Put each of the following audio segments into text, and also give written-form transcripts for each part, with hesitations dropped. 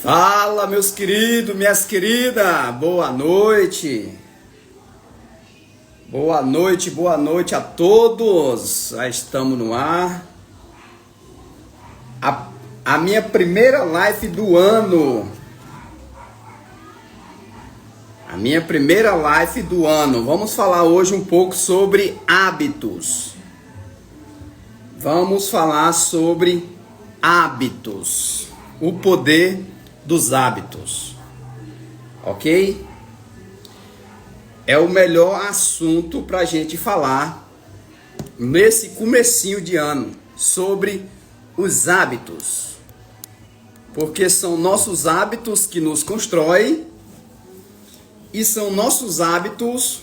Fala, meus queridos, minhas queridas, boa noite. Boa noite a todos. Já estamos no ar. A minha primeira live do ano. Vamos falar hoje um pouco sobre hábitos. O poder dos hábitos, ok? É o melhor assunto para a gente falar nesse comecinho de ano sobre os hábitos, porque são nossos hábitos que nos constroem e são nossos hábitos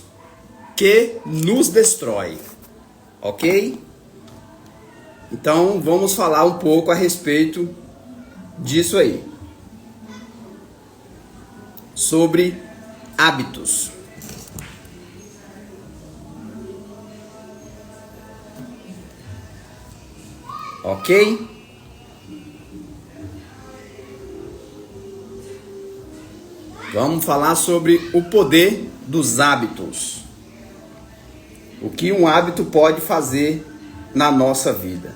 que nos destroem, ok? Então vamos falar um pouco a respeito disso aí. Sobre hábitos. Ok? Vamos falar sobre o poder dos hábitos. O que um hábito pode fazer na nossa vida.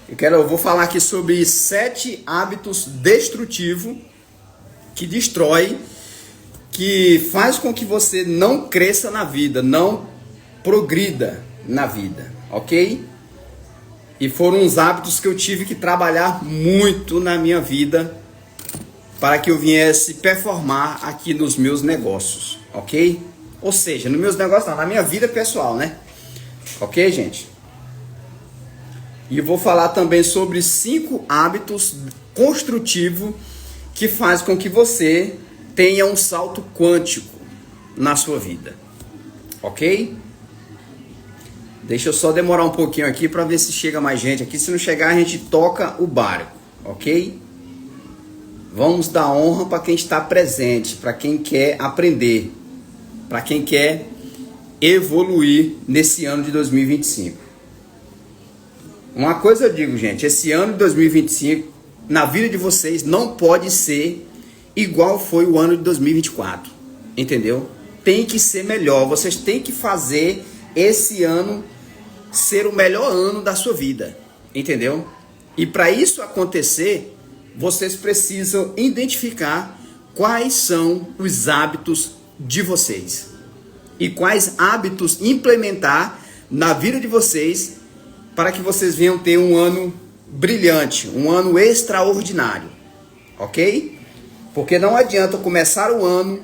Eu vou falar aqui sobre 7 hábitos destrutivos que destrói, que faz com que você não cresça na vida, não progrida na vida, ok? E foram uns hábitos que eu tive que trabalhar muito na minha vida para que eu viesse performar aqui nos meus negócios, ok? Ou seja, nos meus negócios não, na minha vida pessoal, né? Ok, gente? E eu vou falar também sobre 5 hábitos construtivos que faz com que você tenha um salto quântico na sua vida, ok? Deixa eu só demorar um pouquinho aqui para ver se chega mais gente aqui. Se não chegar, a gente toca o barco, ok? Vamos dar honra para quem está presente, para quem quer aprender, para quem quer evoluir nesse ano de 2025. Uma coisa eu digo, gente, esse ano de 2025, na vida de vocês, não pode ser igual foi o ano de 2024, entendeu? Tem que ser melhor, vocês têm que fazer esse ano ser o melhor ano da sua vida, entendeu? E para isso acontecer, vocês precisam identificar quais são os hábitos de vocês e quais hábitos implementar na vida de vocês para que vocês venham ter um ano brilhante, um ano extraordinário, ok? Porque não adianta começar o ano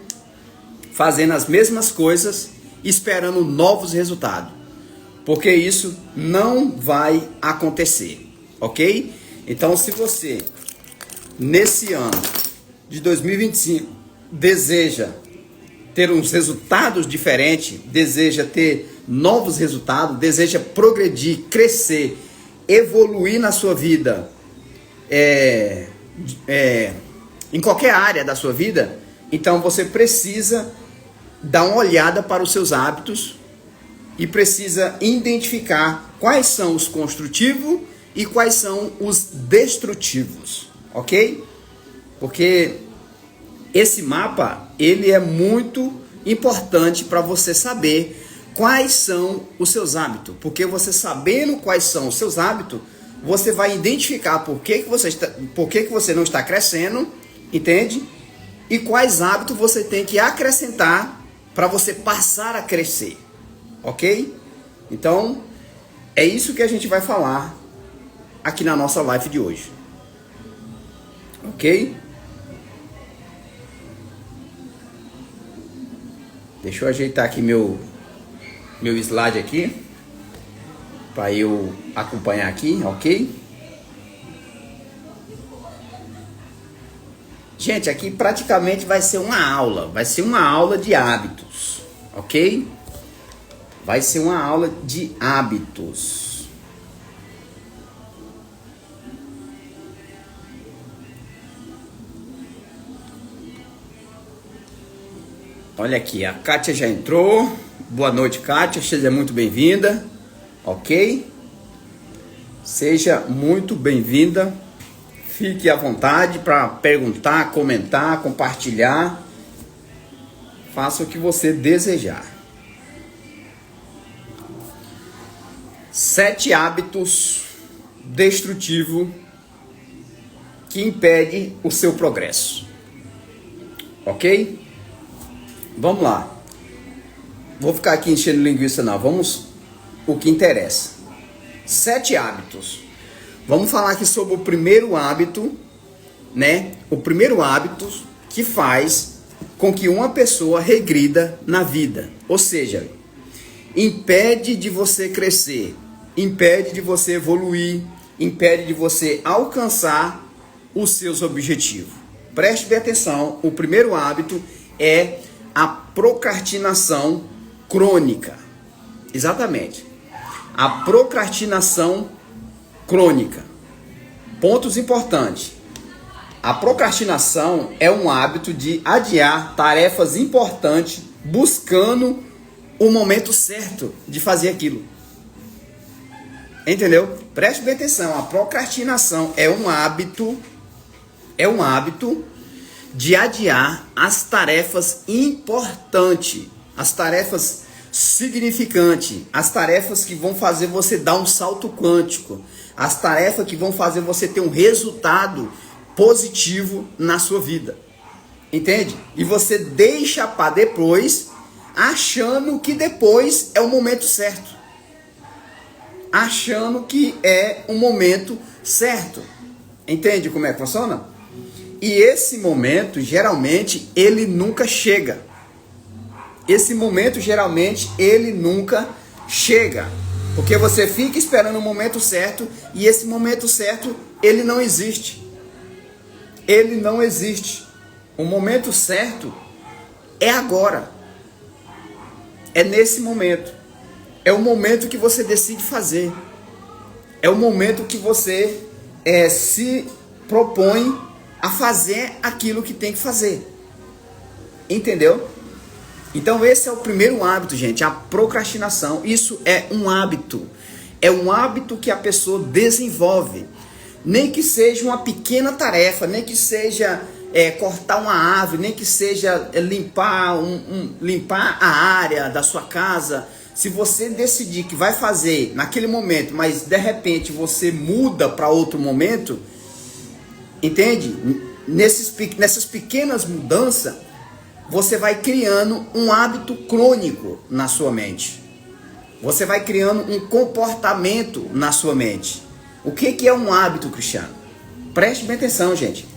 fazendo as mesmas coisas, esperando novos resultados, porque isso não vai acontecer, ok? Então, se você, nesse ano de 2025, deseja ter uns resultados diferentes, deseja ter novos resultados, deseja progredir, crescer, evoluir na sua vida, em qualquer área da sua vida, então você precisa dar uma olhada para os seus hábitos e precisa identificar quais são os construtivos e quais são os destrutivos, ok? Porque esse mapa, ele é muito importante para você saber quais são os seus hábitos, porque você sabendo quais são os seus hábitos, você vai identificar por que você não está crescendo, entende? E quais hábitos você tem que acrescentar para você passar a crescer, ok? Então, é isso que a gente vai falar aqui na nossa live de hoje, ok? Deixa eu ajeitar aqui meu slide aqui, para eu acompanhar aqui, ok? Gente, aqui praticamente vai ser uma aula de hábitos, ok? Vai ser uma aula de hábitos. Olha aqui, a Kátia já entrou. Boa noite, Kátia, seja muito bem-vinda, ok? Seja muito bem-vinda. Fique à vontade para perguntar, comentar, compartilhar. Faça o que você desejar. 7 hábitos destrutivos que impedem o seu progresso. Ok? Vamos lá. Vou ficar aqui enchendo linguiça não. Vamos o que interessa. 7 hábitos. Vamos falar aqui sobre o primeiro hábito, né? O primeiro hábito que faz com que uma pessoa regrida na vida. Ou seja, impede de você crescer, impede de você evoluir, impede de você alcançar os seus objetivos. Preste bem atenção, o primeiro hábito é a procrastinação crônica. Exatamente. A procrastinação crônica. Pontos importantes. A procrastinação é um hábito de adiar tarefas importantes buscando o momento certo de fazer aquilo. Entendeu? Preste bem atenção. A procrastinação é um hábito de adiar as tarefas importantes, as tarefas significantes, as tarefas que vão fazer você dar um salto quântico, as tarefas que vão fazer você ter um resultado positivo na sua vida. Entende? E você deixa para depois, achando que depois é o momento certo. Achando que é o momento certo. Entende como é que funciona? E esse momento, geralmente, ele nunca chega. Esse momento, geralmente, ele nunca chega. Porque você fica esperando o momento certo e esse momento certo, ele não existe. Ele não existe. O momento certo é agora. É nesse momento. É o momento que você decide fazer. É o momento que você se propõe a fazer aquilo que tem que fazer. Entendeu? Então esse é o primeiro hábito, gente, a procrastinação. Isso é um hábito. É um hábito que a pessoa desenvolve. Nem que seja uma pequena tarefa, nem que seja cortar uma árvore, nem que seja limpar a área da sua casa. Se você decidir que vai fazer naquele momento, mas de repente você muda para outro momento, entende? Nessas pequenas mudanças, você vai criando um hábito crônico na sua mente. Você vai criando um comportamento na sua mente. O que é um hábito, Cristiano? Preste bem atenção, gente.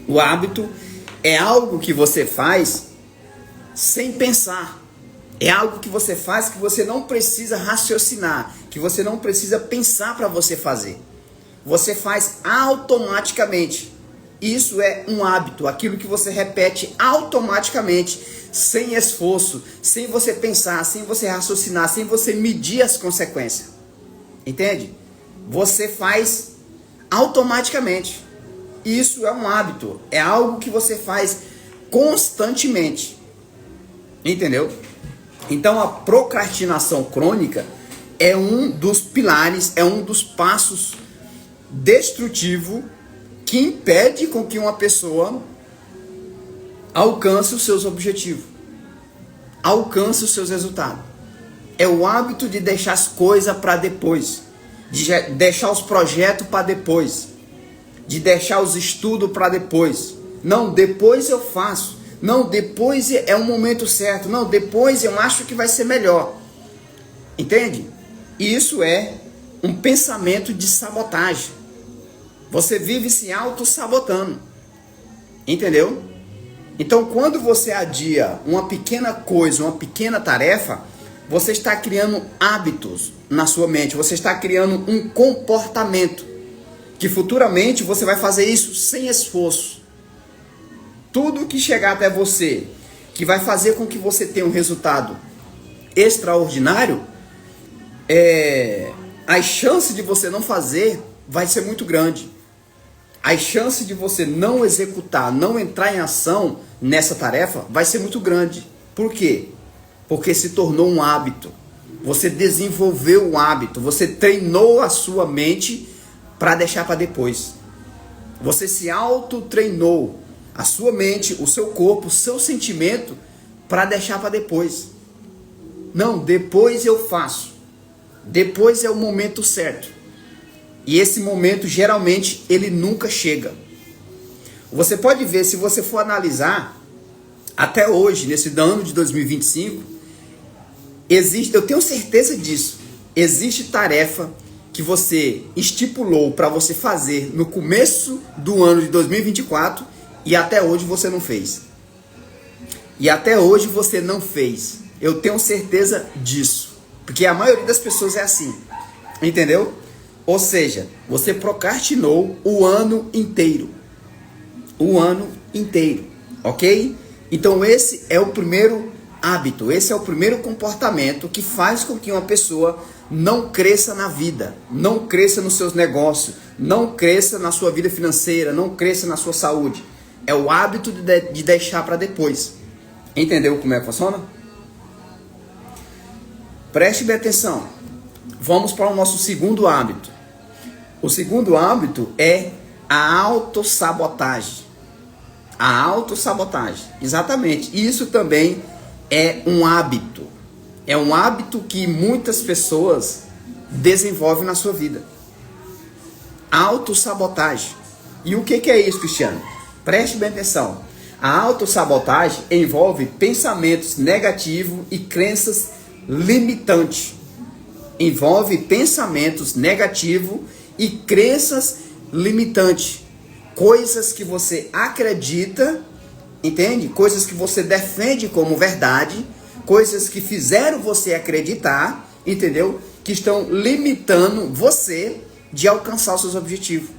O hábito é algo que você faz sem pensar. É algo que você faz que você não precisa raciocinar, que você não precisa pensar para você fazer. Você faz automaticamente. Isso é um hábito, aquilo que você repete automaticamente, sem esforço, sem você pensar, sem você raciocinar, sem você medir as consequências. Entende? Você faz automaticamente. Isso é um hábito, é algo que você faz constantemente. Entendeu? Então a procrastinação crônica é um dos pilares, é um dos passos destrutivos que impede com que uma pessoa alcance os seus objetivos, alcance os seus resultados. É o hábito de deixar as coisas para depois, de deixar os projetos para depois, de deixar os estudos para depois. Não, depois eu faço. Não, depois é o momento certo. Não, depois eu acho que vai ser melhor. Entende? Isso é um pensamento de sabotagem. Você vive se auto-sabotando. Entendeu? Então, quando você adia uma pequena coisa, uma pequena tarefa, você está criando hábitos na sua mente. Você está criando um comportamento que futuramente você vai fazer isso sem esforço. Tudo que chegar até você, que vai fazer com que você tenha um resultado extraordinário, as chances de você não fazer vai ser muito grande. As chances de você não executar, não entrar em ação nessa tarefa vai ser muito grande. Por quê? Porque se tornou um hábito. Você desenvolveu um hábito, você treinou a sua mente para deixar para depois. Você se auto-treinou a sua mente, o seu corpo, o seu sentimento para deixar para depois. Não, depois eu faço. Depois é o momento certo. E esse momento, geralmente, ele nunca chega. Você pode ver, se você for analisar, até hoje, nesse ano de 2025, existe, eu tenho certeza disso, existe tarefa que você estipulou para você fazer no começo do ano de 2024 e até hoje você não fez. E até hoje você não fez. Eu tenho certeza disso. Porque a maioria das pessoas é assim. Entendeu? Ou seja, você procrastinou o ano inteiro. O ano inteiro. Ok? Então esse é o primeiro hábito. Esse é o primeiro comportamento que faz com que uma pessoa não cresça na vida, não cresça nos seus negócios, não cresça na sua vida financeira, não cresça na sua saúde. É o hábito de deixar para depois. Entendeu como é que funciona? Preste bem atenção. Vamos para o nosso segundo hábito. O segundo hábito é a autossabotagem. A autossabotagem, exatamente. Isso também é um hábito. É um hábito que muitas pessoas desenvolvem na sua vida. Autossabotagem. E o que é isso, Cristiano? Preste bem atenção. A autossabotagem envolve pensamentos negativos e crenças limitantes. Envolve pensamentos negativos e crenças limitantes. Coisas que você acredita, entende? Coisas que você defende como verdade, coisas que fizeram você acreditar, entendeu? Que estão limitando você de alcançar os seus objetivos.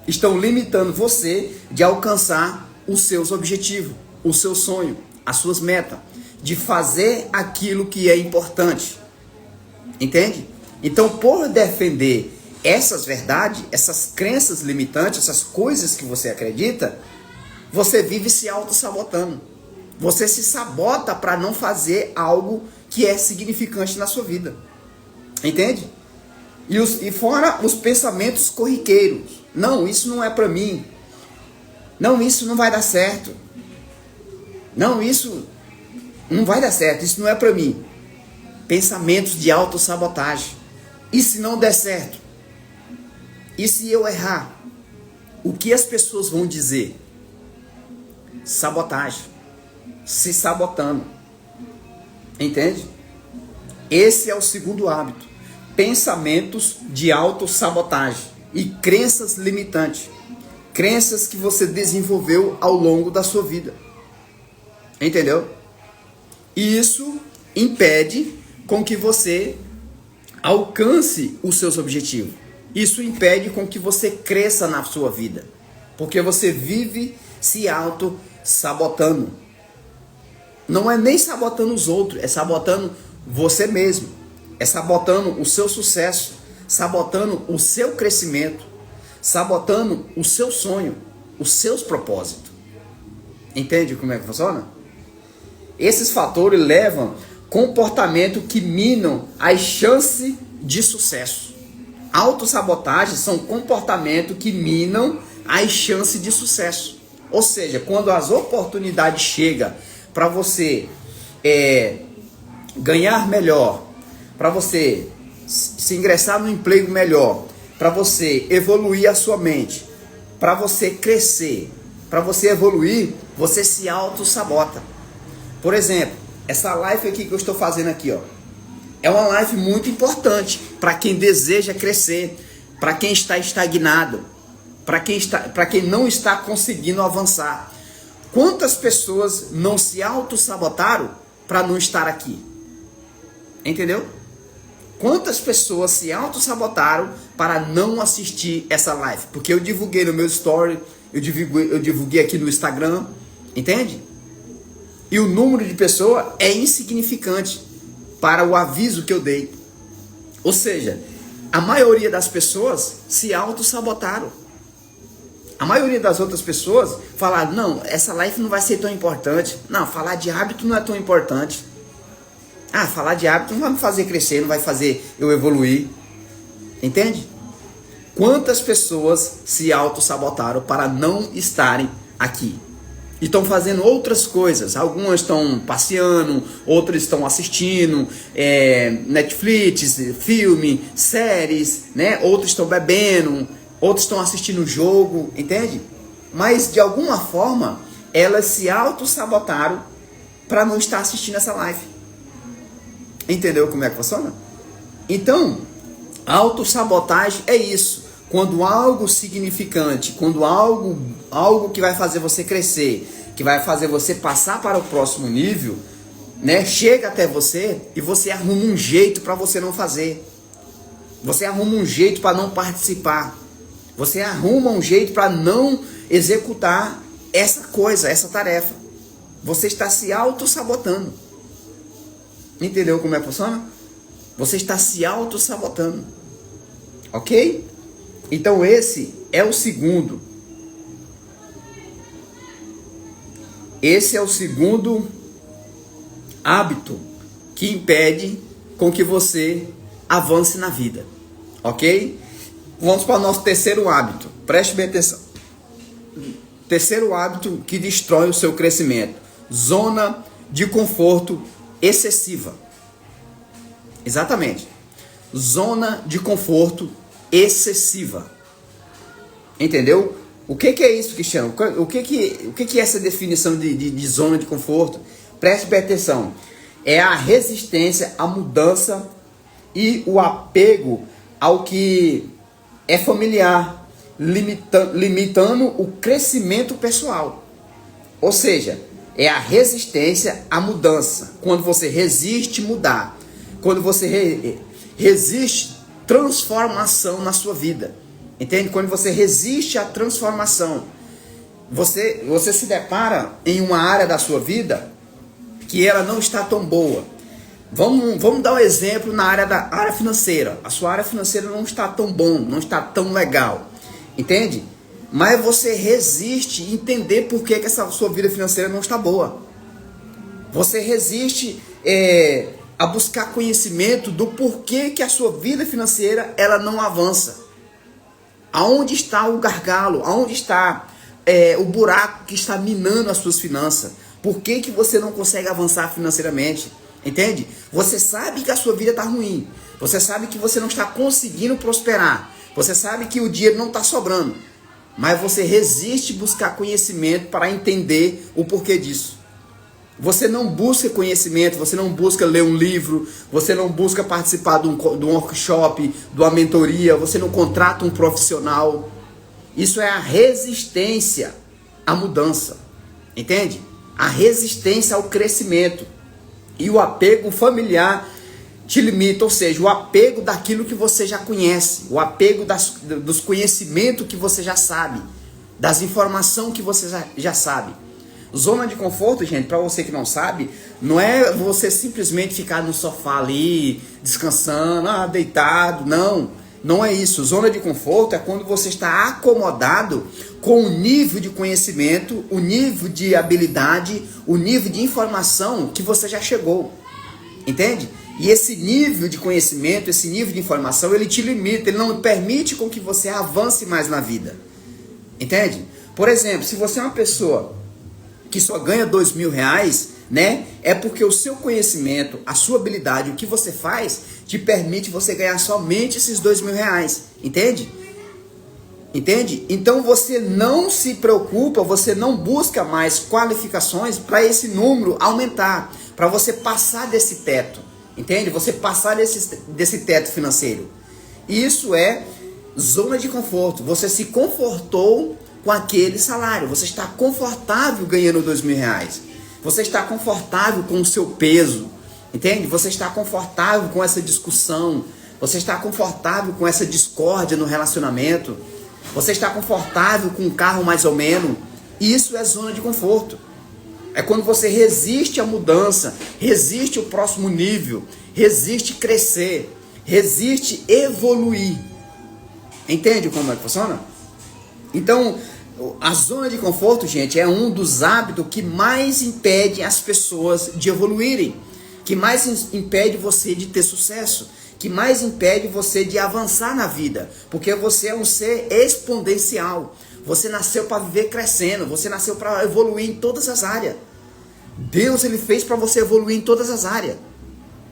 Estão limitando você de alcançar os seus objetivos, o seu sonho, as suas metas, de fazer aquilo que é importante. Entende? Então, por defender essas verdades, essas crenças limitantes, essas coisas que você acredita, você vive se auto-sabotando. Você se sabota para não fazer algo que é significante na sua vida. Entende? E fora os pensamentos corriqueiros. Não, isso não é para mim. Não, isso não vai dar certo. Não, isso não vai dar certo. Isso não é para mim. Pensamentos de autossabotagem. E se não der certo? E se eu errar? O que as pessoas vão dizer? Sabotagem. Se sabotando. Entende? Esse é o segundo hábito. Pensamentos de autossabotagem e crenças limitantes. Crenças que você desenvolveu ao longo da sua vida. Entendeu? E isso impede com que você alcance os seus objetivos. Isso impede com que você cresça na sua vida. Porque você vive se auto-sabotando. Não é nem sabotando os outros, é sabotando você mesmo. É sabotando o seu sucesso, sabotando o seu crescimento, sabotando o seu sonho, os seus propósitos. Entende como é que funciona? Esses fatores levam comportamento que minam as chances de sucesso. Autossabotagem são comportamentos que minam as chances de sucesso. Ou seja, quando as oportunidades chegam para você ganhar melhor, para você se ingressar no emprego melhor, para você evoluir a sua mente, para você crescer, para você evoluir, você se auto-sabota. Por exemplo, essa live aqui que eu estou fazendo aqui, ó, é uma live muito importante para quem deseja crescer, para quem está estagnado, para quem não está conseguindo avançar. Quantas pessoas não se auto-sabotaram para não estar aqui? Entendeu? Quantas pessoas se auto-sabotaram para não assistir essa live? Porque eu divulguei no meu story, eu divulguei aqui no Instagram, entende? E o número de pessoas é insignificante para o aviso que eu dei. Ou seja, a maioria das pessoas se auto-sabotaram. A maioria das outras pessoas falaram, não, essa live não vai ser tão importante. Não, falar de hábito não é tão importante. Ah, falar de hábito não vai me fazer crescer, não vai fazer eu evoluir. Entende? Quantas pessoas se auto-sabotaram para não estarem aqui? E estão fazendo outras coisas. Algumas estão passeando, outras estão assistindo Netflix, filme, séries, né? Outros estão bebendo, outros estão assistindo jogo, entende? Mas de alguma forma elas se auto-sabotaram para não estar assistindo essa live. Entendeu como é que funciona? Então, autossabotagem é isso. Quando algo significante, quando algo que vai fazer você crescer, que vai fazer você passar para o próximo nível, né, chega até você e você arruma um jeito para você não fazer. Você arruma um jeito para não participar. Você arruma um jeito para não executar essa coisa, essa tarefa. Você está se auto-sabotando. Entendeu como é que funciona? Você está se auto-sabotando. Ok? Então esse é o segundo. Esse é o segundo hábito que impede com que você avance na vida. Ok? Vamos para o nosso terceiro hábito. Preste bem atenção. Terceiro hábito que destrói o seu crescimento. Zona de conforto excessiva. Exatamente. Zona de conforto excessiva. Entendeu? O que é isso, Cristiano? O que é essa definição de zona de conforto? Preste bem atenção. É a resistência à mudança e o apego ao que é familiar, limitando o crescimento pessoal. Ou seja, é a resistência à mudança. Quando você resiste mudar. Quando você resiste transformação na sua vida. Entende? Quando você resiste à transformação. Você se depara em uma área da sua vida que ela não está tão boa. Vamos dar um exemplo na área financeira. A sua área financeira não está tão bom, não está tão legal. Entende? Mas você resiste a entender por que essa sua vida financeira não está boa. Você resiste a buscar conhecimento do porquê que a sua vida financeira ela não avança. Aonde está o gargalo? Aonde está o buraco que está minando as suas finanças? Por que você não consegue avançar financeiramente? Entende? Você sabe que a sua vida está ruim. Você sabe que você não está conseguindo prosperar. Você sabe que o dinheiro não está sobrando. Mas você resiste a buscar conhecimento para entender o porquê disso. Você não busca conhecimento, você não busca ler um livro, você não busca participar de um workshop, de uma mentoria, você não contrata um profissional. Isso é a resistência à mudança. Entende? A resistência ao crescimento. E o apego familiar te limita, ou seja, o apego daquilo que você já conhece, o apego dos conhecimentos que você já sabe, das informações que você já sabe. Zona de conforto, gente, para você que não sabe, não é você simplesmente ficar no sofá ali, descansando, deitado, não é isso. Zona de conforto é quando você está acomodado com o nível de conhecimento, o nível de habilidade, o nível de informação que você já chegou, entende? E esse nível de conhecimento, esse nível de informação, ele te limita, ele não permite com que você avance mais na vida, entende? Por exemplo, se você é uma pessoa que só ganha R$2.000, né? É porque o seu conhecimento, a sua habilidade, o que você faz, te permite você ganhar somente esses R$2.000, entende? Entende? Então você não se preocupa, você não busca mais qualificações para esse número aumentar, para você passar desse teto, entende? Você passar desse teto financeiro. Isso é zona de conforto. Você se confortou com aquele salário. Você está confortável ganhando R$2.000. Você está confortável com o seu peso. Entende? Você está confortável com essa discussão. Você está confortável com essa discórdia no relacionamento. Você está confortável com um carro mais ou menos. Isso é zona de conforto. É quando você resiste à mudança, resiste ao próximo nível, resiste crescer, resiste evoluir. Entende como é que funciona? Então, a zona de conforto, gente, é um dos hábitos que mais impede as pessoas de evoluírem, que mais impede você de ter sucesso, que mais impede você de avançar na vida, porque você é um ser exponencial. Você nasceu para viver crescendo, você nasceu para evoluir em todas as áreas. Deus, ele fez para você evoluir em todas as áreas.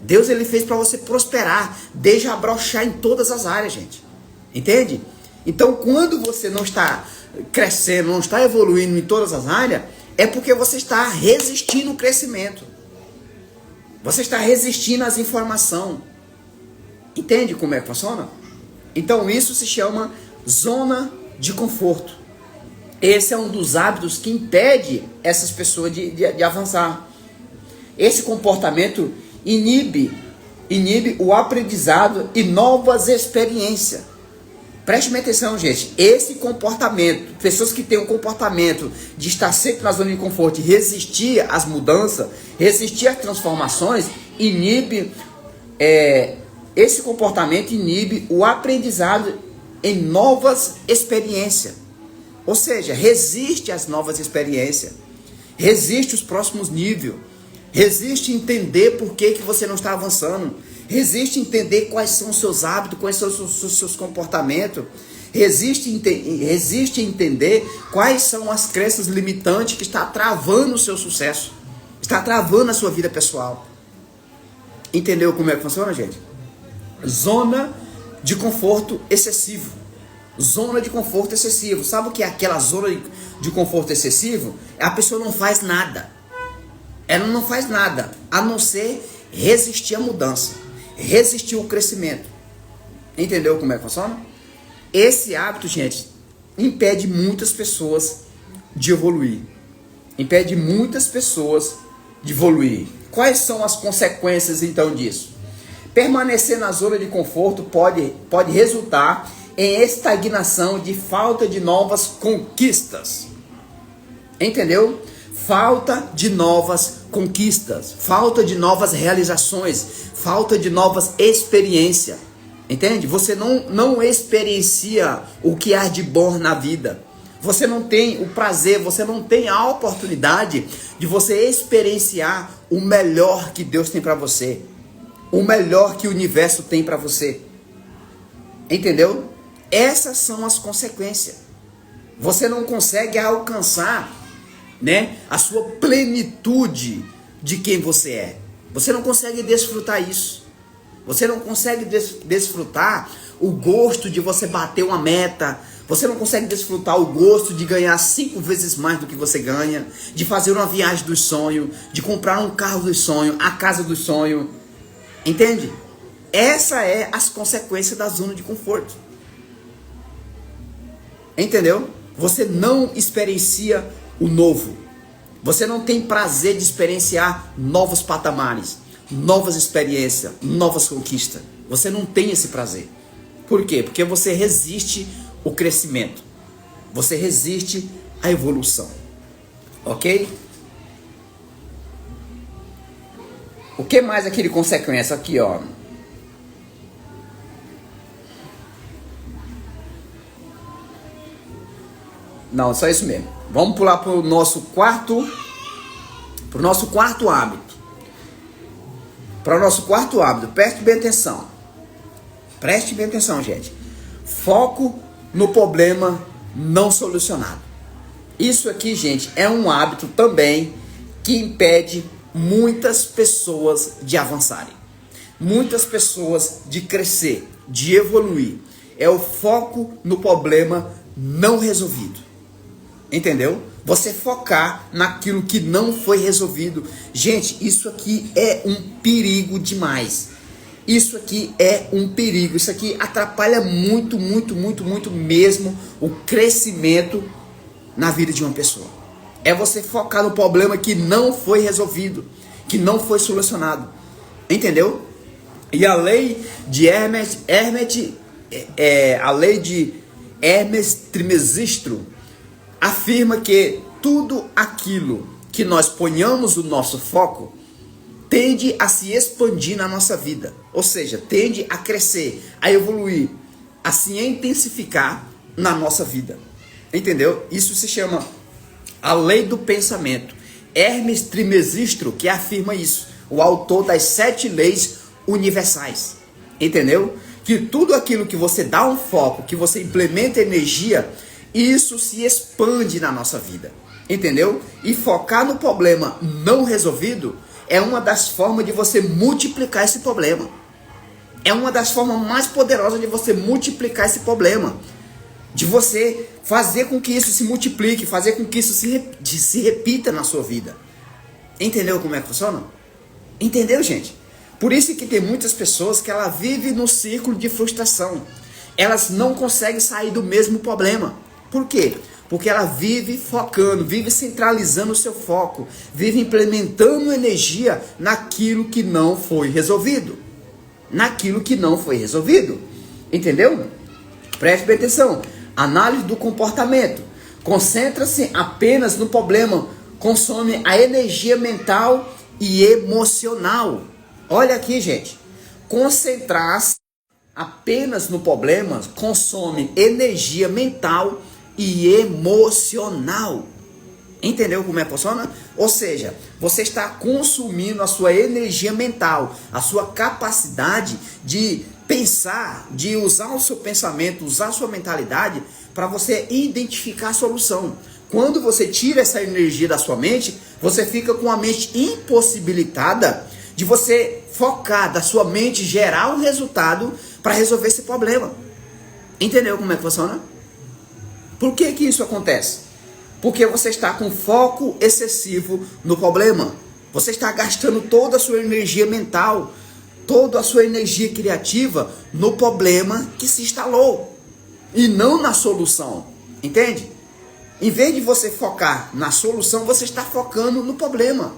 Deus, ele fez para você prosperar, desabrochar em todas as áreas, gente. Entende? Então, quando você não está crescendo, não está evoluindo em todas as áreas, é porque você está resistindo ao crescimento. Você está resistindo às informações. Entende como é que funciona? Então, isso se chama zona de conforto. Esse é um dos hábitos que impede essas pessoas de avançar. Esse comportamento inibe o aprendizado e novas experiências. Preste atenção, gente. Esse comportamento, pessoas que têm um comportamento de estar sempre na zona de conforto e resistir às mudanças, resistir às transformações, esse comportamento inibe o aprendizado em novas experiências. Ou seja, resiste às novas experiências, resiste os próximos níveis, resiste entender por que você não está avançando, resiste entender quais são os seus hábitos, quais são os seus comportamentos, resiste entender quais são as crenças limitantes que está travando o seu sucesso, está travando a sua vida pessoal. Entendeu como é que funciona, gente? Zona de conforto excessivo. Zona de conforto excessivo. Sabe o que é aquela zona de conforto excessivo? A pessoa não faz nada. Ela não faz nada, a não ser resistir à mudança, resistir ao crescimento. Entendeu como é que funciona? Esse hábito, gente, impede muitas pessoas de evoluir. Impede muitas pessoas de evoluir. Quais são as consequências, então, disso? Permanecer na zona de conforto pode resultar em estagnação de falta de novas conquistas. Entendeu? Falta de novas conquistas, falta de novas realizações, falta de novas experiências. Entende? Você não experiencia o que há de bom na vida. Você não tem o prazer, você não tem a oportunidade de você experienciar o melhor que Deus tem para você. O melhor que o universo tem para você. Entendeu? Essas são as consequências. Você não consegue alcançar, né, a sua plenitude de quem você é. Você não consegue desfrutar isso. Você não consegue desfrutar o gosto de você bater uma meta. Você não consegue desfrutar o gosto de ganhar 5 vezes mais do que você ganha, de fazer uma viagem dos sonhos, de comprar um carro dos sonhos, a casa dos sonhos. Entende? Essa é as consequências da zona de conforto. Entendeu? Você não experiencia o novo. Você não tem prazer de experienciar novos patamares, novas experiências, novas conquistas. Você não tem esse prazer. Por quê? Porque você resiste o crescimento. Você resiste à evolução. Ok? O que mais aqui de consequência? Aqui, ó. Não, só isso mesmo. Vamos pular para o nosso quarto hábito. Para o nosso quarto hábito. Preste bem atenção. Preste bem atenção, gente. Foco no problema não solucionado. Isso aqui, gente, é um hábito também que impede muitas pessoas de avançarem. Muitas pessoas de crescer, de evoluir. É o foco no problema não resolvido. Entendeu? Você focar naquilo que não foi resolvido. Gente, isso aqui é um perigo demais. Isso aqui é um perigo. Isso aqui atrapalha muito mesmo o crescimento na vida de uma pessoa. É você focar no problema que não foi resolvido, que não foi solucionado. Entendeu? E a lei de Hermes Trismegisto afirma que tudo aquilo que nós ponhamos o nosso foco tende a se expandir na nossa vida. Ou seja, tende a crescer, a evoluir, a se intensificar na nossa vida. Entendeu? Isso se chama a lei do pensamento. Hermes Trismegisto que afirma isso. O autor das 7 leis universais. Entendeu? Que tudo aquilo que você dá um foco, que você implementa energia, isso se expande na nossa vida. Entendeu? E focar no problema não resolvido é uma das formas de você multiplicar esse problema. É uma das formas mais poderosas de você multiplicar esse problema. De você fazer com que isso se multiplique, fazer com que isso se repita na sua vida. Entendeu como é que funciona? Entendeu, gente? Por isso que tem muitas pessoas que ela vive no círculo de frustração. Elas não conseguem sair do mesmo problema. Por quê? Porque ela vive focando, vive centralizando o seu foco, vive implementando energia naquilo que não foi resolvido. Naquilo que não foi resolvido. Entendeu? Preste bem atenção. Análise do comportamento. Concentra-se apenas no problema. Consome a energia mental e emocional. Olha aqui, gente. Concentrar-se apenas no problema consome energia mental e emocional. Entendeu como é que funciona? Ou seja, você está consumindo a sua energia mental, a sua capacidade de pensar, de usar o seu pensamento, usar a sua mentalidade para você identificar a solução. Quando você tira essa energia da sua mente, você fica com a mente impossibilitada de você focar, da sua mente gerar um resultado para resolver esse problema. Entendeu como é que funciona? Por que que isso acontece? Porque você está com foco excessivo no problema. Você está gastando toda a sua energia mental, toda a sua energia criativa no problema que se instalou e não na solução. Entende? Em vez de você focar na solução, você está focando no problema.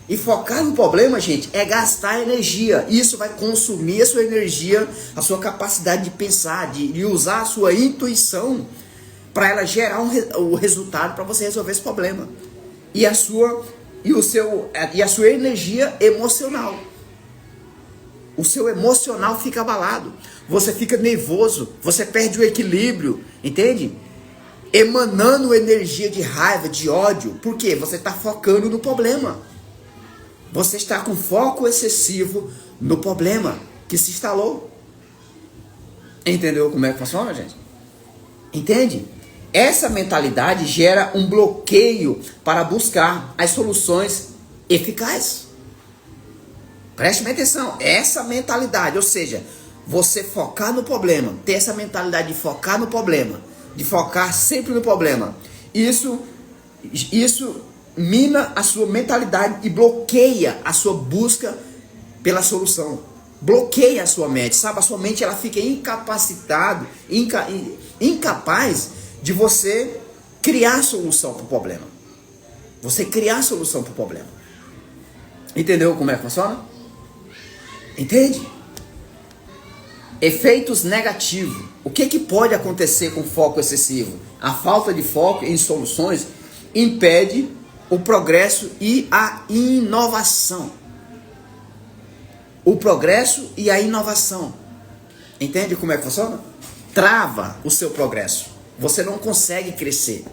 E focar no problema, gente, é gastar energia. Isso vai consumir a sua energia, a sua capacidade de pensar, de usar a sua intuição para ela gerar o resultado para você resolver esse problema. E a sua energia emocional. O seu emocional fica abalado. Você fica nervoso, você perde o equilíbrio, entende? Emanando energia de raiva, de ódio. Por quê? Você está focando no problema. Você está com foco excessivo no problema que se instalou. Entendeu como é que funciona, gente? Entende? Essa mentalidade gera um bloqueio para buscar as soluções eficazes. Preste bem atenção. Essa mentalidade, ou seja, você focar no problema, ter essa mentalidade de focar no problema, de focar sempre no problema, isso mina a sua mentalidade e bloqueia a sua busca pela solução. Bloqueia a sua mente, sabe? A sua mente ela fica incapacitada, incapaz de você criar solução para o problema. Você criar solução para o problema. Entendeu como é que funciona? Entende? Efeitos negativos. O que pode acontecer com foco excessivo? A falta de foco em soluções impede o progresso e a inovação. O progresso e a inovação. Entende como é que funciona? Trava o seu progresso. Você não consegue crescer.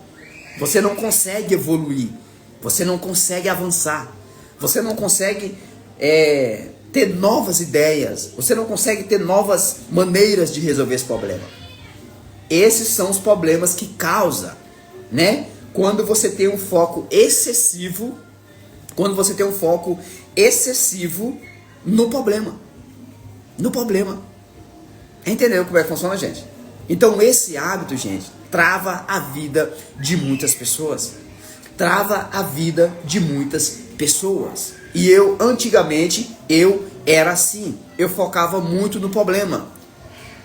Você não consegue evoluir. Você não consegue avançar. Você não consegue ter novas ideias. Você não consegue ter novas maneiras de resolver esse problema. Esses são os problemas que causa, né? Quando você tem um foco excessivo, no problema. No problema. Entendeu como é que funciona, gente? Então esse hábito, gente, trava a vida de muitas pessoas. Trava a vida de muitas pessoas. E antigamente, era assim. Eu focava muito no problema.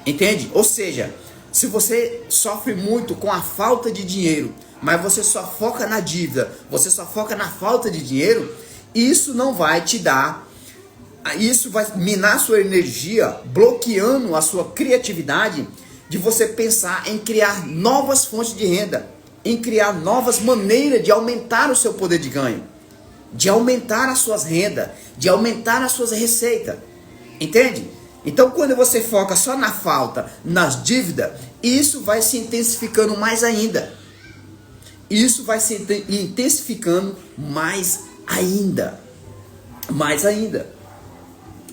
Entende? Ou seja, se você sofre muito com a falta de dinheiro, mas você só foca na dívida, você só foca na falta de dinheiro, isso não vai te dar, isso vai minar sua energia, bloqueando a sua criatividade de você pensar em criar novas fontes de renda, em criar novas maneiras de aumentar o seu poder de ganho, de aumentar as suas rendas, de aumentar as suas receitas. Entende? Então, quando você foca só na falta, nas dívidas, isso vai se intensificando mais ainda. Isso vai se intensificando mais ainda. Mais ainda.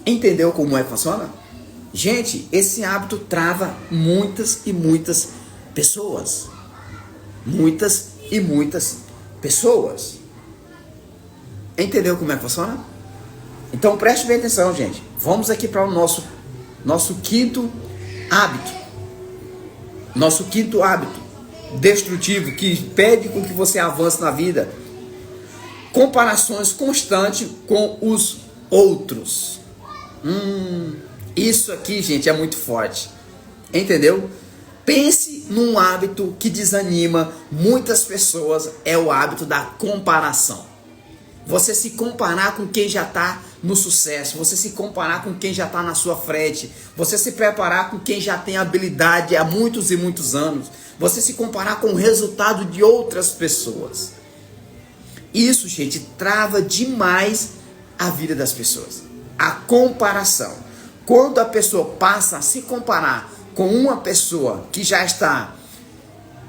Entendeu como é que funciona? Gente, esse hábito trava muitas e muitas pessoas. Muitas e muitas pessoas. Entendeu como é que funciona? Então preste bem atenção, gente. Vamos aqui para o nosso quinto hábito. Nosso quinto hábito destrutivo que impede com que você avance na vida. Comparações constantes com os outros. Isso aqui, gente, é muito forte. Entendeu? Pense num hábito que desanima muitas pessoas, é o hábito da comparação. Você se comparar com quem já está no sucesso, você se comparar com quem já está na sua frente, você se preparar com quem já tem habilidade há muitos e muitos anos, você se comparar com o resultado de outras pessoas. Isso, gente, trava demais a vida das pessoas. A comparação. Quando a pessoa passa a se comparar com uma pessoa que já está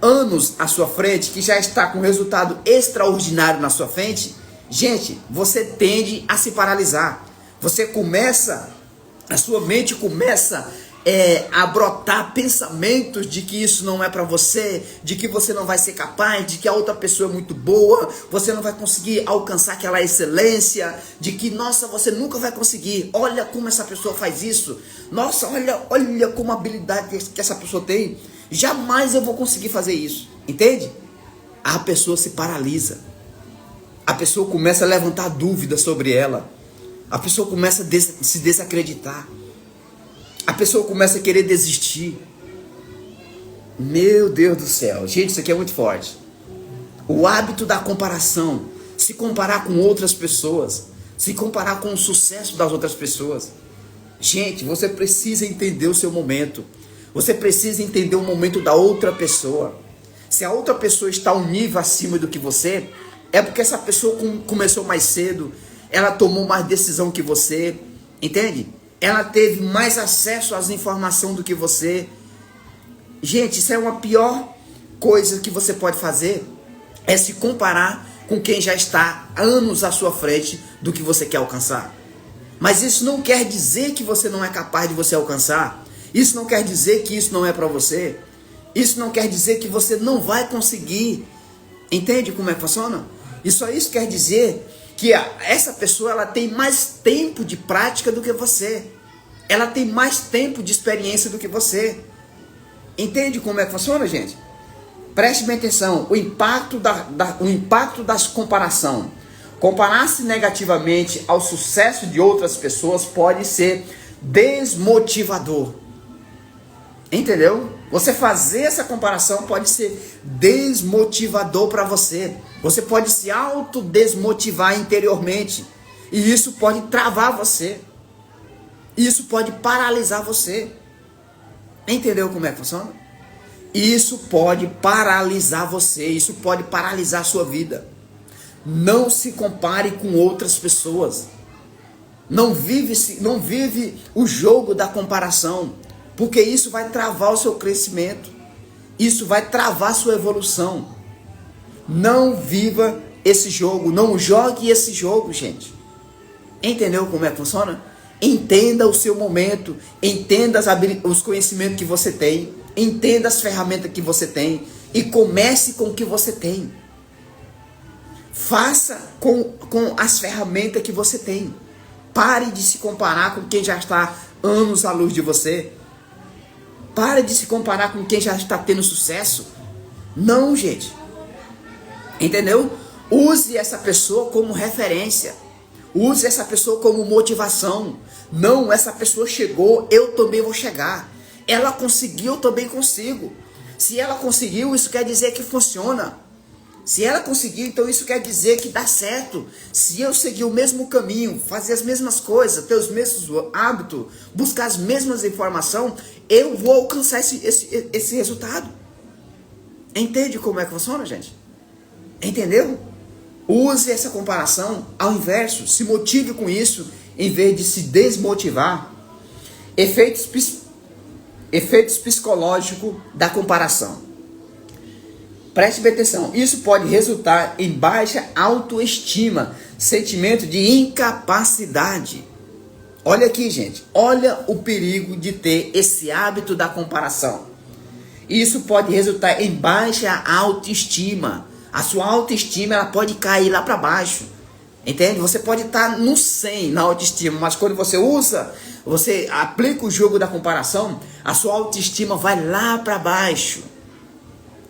anos à sua frente, que já está com resultado extraordinário na sua frente, gente, você tende a se paralisar. A sua mente começa a brotar pensamentos de que isso não é para você, de que você não vai ser capaz, de que a outra pessoa é muito boa, você não vai conseguir alcançar aquela excelência, de que, nossa, você nunca vai conseguir, olha como essa pessoa faz isso, nossa, olha como a habilidade que essa pessoa tem, jamais eu vou conseguir fazer isso, entende? A pessoa se paralisa, a pessoa começa a levantar dúvidas sobre ela, a pessoa começa a se desacreditar, a pessoa começa a querer desistir. Meu Deus do céu. Gente, isso aqui é muito forte. O hábito da comparação. Se comparar com outras pessoas. Se comparar com o sucesso das outras pessoas. Gente, você precisa entender o seu momento. Você precisa entender o momento da outra pessoa. Se a outra pessoa está um nível acima do que você, é porque essa pessoa começou mais cedo. Ela tomou mais decisão que você. Entende? Ela teve mais acesso às informações do que você. Gente, isso é uma pior coisa que você pode fazer. É se comparar com quem já está anos à sua frente do que você quer alcançar. Mas isso não quer dizer que você não é capaz de você alcançar. Isso não quer dizer que isso não é para você. Isso não quer dizer que você não vai conseguir. Entende como é que funciona? Isso quer dizer que essa pessoa ela tem mais tempo de prática do que você. Ela tem mais tempo de experiência do que você. Entende como é que funciona, gente? Preste bem atenção. O impacto das comparação. Comparar-se negativamente ao sucesso de outras pessoas pode ser desmotivador. Entendeu? Você fazer essa comparação pode ser desmotivador para você. Você pode se autodesmotivar interiormente. E isso pode travar você. Isso pode paralisar você. Entendeu como é que funciona? Isso pode paralisar você. Isso pode paralisar a sua vida. Não se compare com outras pessoas. Não vive o jogo da comparação. Porque isso vai travar o seu crescimento. Isso vai travar a sua evolução. Não viva esse jogo. Não jogue esse jogo, gente. Entendeu como é que funciona? Entenda o seu momento. Entenda os conhecimentos que você tem. Entenda as ferramentas que você tem. E comece com o que você tem. Faça com as ferramentas que você tem. Pare de se comparar com quem já está anos à luz de você. Pare de se comparar com quem já está tendo sucesso. Não, gente. Entendeu? Use essa pessoa como referência. Use essa pessoa como motivação. Não, essa pessoa chegou, eu também vou chegar. Ela conseguiu, eu também consigo. Se ela conseguiu, isso quer dizer que funciona. Se ela conseguiu, então isso quer dizer que dá certo. Se eu seguir o mesmo caminho, fazer as mesmas coisas, ter os mesmos hábitos, buscar as mesmas informações, eu vou alcançar esse resultado. Entende como é que funciona, gente? Entendeu? Use essa comparação ao inverso. Se motive com isso, em vez de se desmotivar. Efeitos psicológicos da comparação. Preste bem atenção, isso pode resultar em baixa autoestima, sentimento de incapacidade. Olha aqui, gente. Olha o perigo de ter esse hábito da comparação. Isso pode resultar em baixa autoestima. A sua autoestima ela pode cair lá para baixo. Entende? Você pode estar no 100 na autoestima, mas quando você aplica o jogo da comparação, a sua autoestima vai lá para baixo.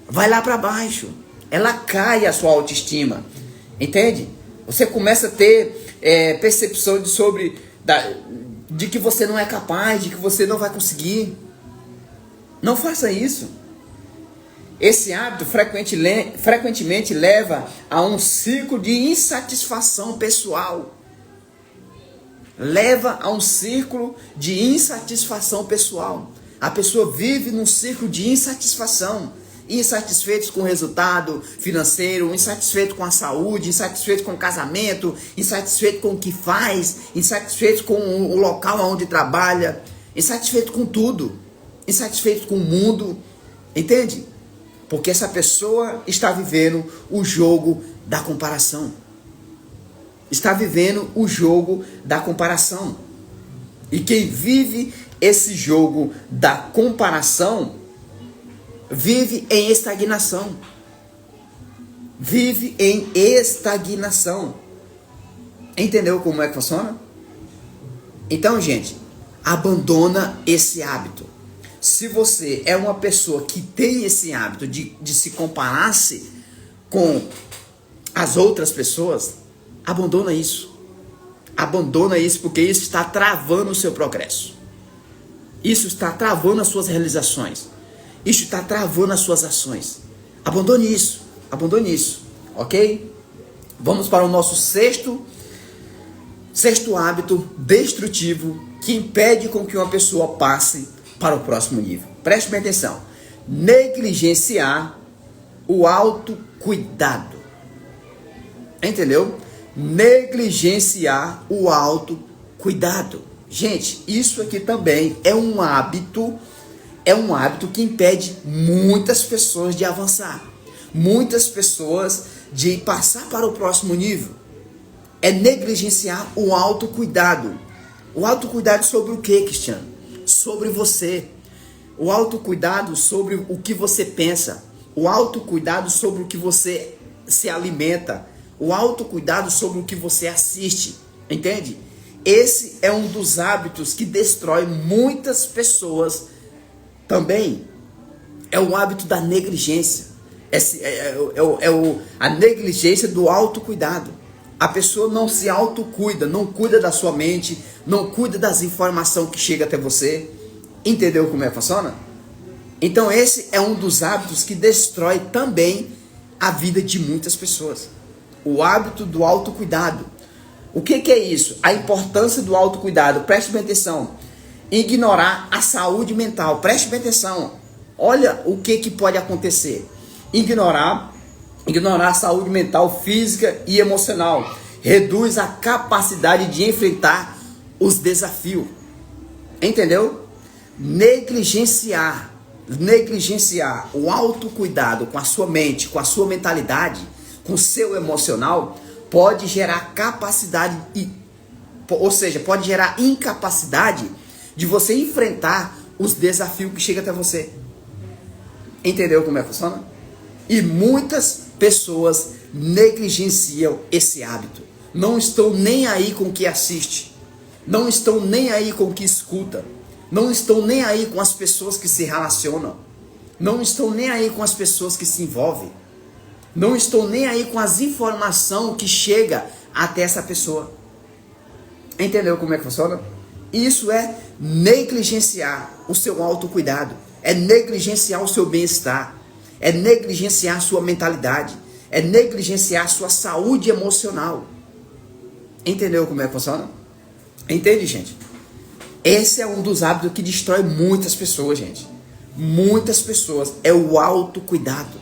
Vai lá para baixo. Ela cai a sua autoestima. Entende? Você começa a ter percepção de que você não é capaz, de que você não vai conseguir. Não faça isso. Esse hábito frequentemente leva a um ciclo de insatisfação pessoal. Leva a um círculo de insatisfação pessoal. A pessoa vive num círculo de insatisfação. Insatisfeitos com o resultado financeiro, insatisfeito com a saúde, insatisfeito com o casamento, insatisfeito com o que faz, insatisfeito com o local onde trabalha, insatisfeito com tudo, insatisfeito com o mundo, entende? Porque essa pessoa está vivendo o jogo da comparação. Está vivendo o jogo da comparação. E quem vive esse jogo da comparação vive em estagnação. Vive em estagnação. Entendeu como é que funciona? Então, gente, abandona esse hábito. Se você é uma pessoa que tem esse hábito de se comparar-se com as outras pessoas, abandona isso. Abandona isso, porque isso está travando o seu progresso. Isso está travando as suas realizações. Isso está travando as suas ações. Abandone isso. Abandone isso. Ok? Vamos para o nosso sexto hábito destrutivo que impede com que uma pessoa passe para o próximo nível. Preste bem atenção. Negligenciar o autocuidado. Entendeu? Negligenciar o autocuidado. Gente, isso aqui também é um hábito que impede muitas pessoas de avançar. Muitas pessoas de passar para o próximo nível. É negligenciar o autocuidado. O autocuidado sobre o que, Cristiano? Sobre você. O autocuidado sobre o que você pensa. O autocuidado sobre o que você se alimenta. O autocuidado sobre o que você assiste. Entende? Esse é um dos hábitos que destrói muitas pessoas também. É o hábito da negligência. A negligência do autocuidado. A pessoa não se autocuida, não cuida da sua mente, não cuida das informações que chegam até você. Entendeu como é que funciona? Então esse é um dos hábitos que destrói também a vida de muitas pessoas. O hábito do autocuidado. O que é isso? A importância do autocuidado. Preste bem atenção. Ignorar a saúde mental. Preste bem atenção. Olha o que pode acontecer. Ignorar a saúde mental, física e emocional. Reduz a capacidade de enfrentar os desafios. Entendeu? Negligenciar o autocuidado com a sua mente, com a sua mentalidade, com o seu emocional, pode gerar pode gerar incapacidade de você enfrentar os desafios que chegam até você. Entendeu como é que funciona? E muitas pessoas negligenciam esse hábito. Não estão nem aí com o que assiste. Não estão nem aí com o que escuta. Não estão nem aí com as pessoas que se relacionam. Não estão nem aí com as pessoas que se envolvem. Não estão nem aí com as informações que chegam até essa pessoa. Entendeu como é que funciona? Isso é negligenciar o seu autocuidado. É negligenciar o seu bem-estar. É negligenciar a sua mentalidade. É negligenciar a sua saúde emocional. Entendeu como é que funciona? Entende, gente? Esse é um dos hábitos que destrói muitas pessoas, gente. Muitas pessoas. É o autocuidado.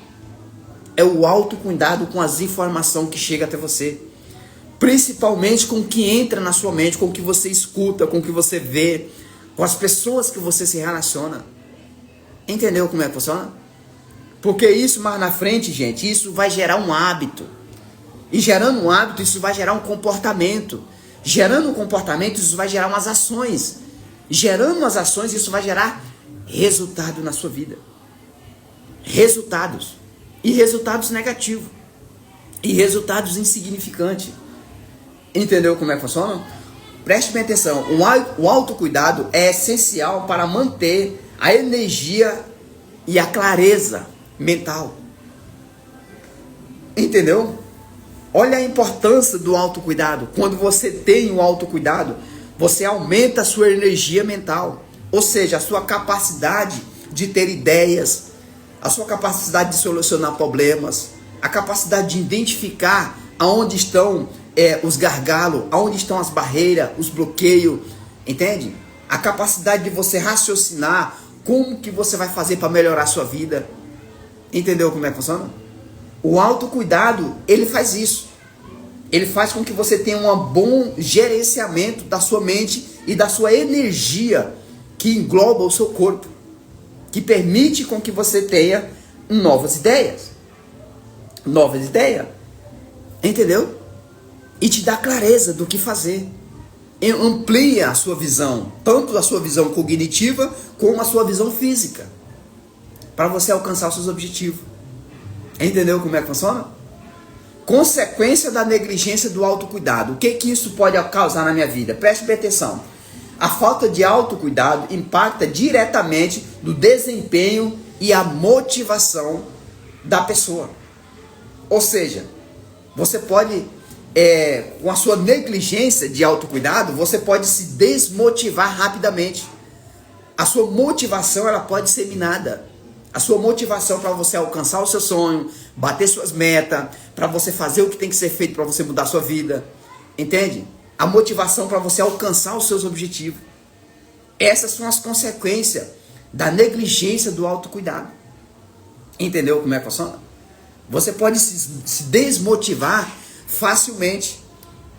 É o autocuidado com as informações que chegam até você. Principalmente com o que entra na sua mente, com o que você escuta, com o que você vê, com as pessoas que você se relaciona. Entendeu como é que funciona? Porque isso mais na frente, gente, isso vai gerar um hábito. E gerando um hábito, isso vai gerar um comportamento. Gerando um comportamento, isso vai gerar umas ações. Gerando umas ações, isso vai gerar resultado na sua vida. Resultados. E resultados negativos. E resultados insignificantes. Entendeu como é que funciona? Preste bem atenção. O autocuidado é essencial para manter a energia e a clareza mental. Entendeu? Olha a importância do autocuidado. Quando você tem o autocuidado, você aumenta a sua energia mental. Ou seja, a sua capacidade de ter ideias, a sua capacidade de solucionar problemas, a capacidade de identificar aonde estão os gargalos, aonde estão as barreiras, os bloqueios, entende? A capacidade de você raciocinar como que você vai fazer para melhorar a sua vida. Entendeu como é que funciona? O autocuidado, ele faz isso. Ele faz com que você tenha um bom gerenciamento da sua mente e da sua energia que engloba o seu corpo, que permite com que você tenha novas ideias. Novas ideias. Entendeu? E te dá clareza do que fazer. E amplia a sua visão, tanto a sua visão cognitiva como a sua visão física, para você alcançar os seus objetivos. Entendeu como é que funciona? Consequência da negligência do autocuidado. O que isso pode causar na minha vida? Preste bem atenção. A falta de autocuidado impacta diretamente no desempenho e a motivação da pessoa. Ou seja, você pode, com a sua negligência de autocuidado, você pode se desmotivar rapidamente. A sua motivação, ela pode ser minada. A sua motivação para você alcançar o seu sonho, bater suas metas, para você fazer o que tem que ser feito para você mudar a sua vida. Entende? A motivação para você alcançar os seus objetivos. Essas são as consequências da negligência do autocuidado. Entendeu como é que funciona? Você pode se desmotivar facilmente.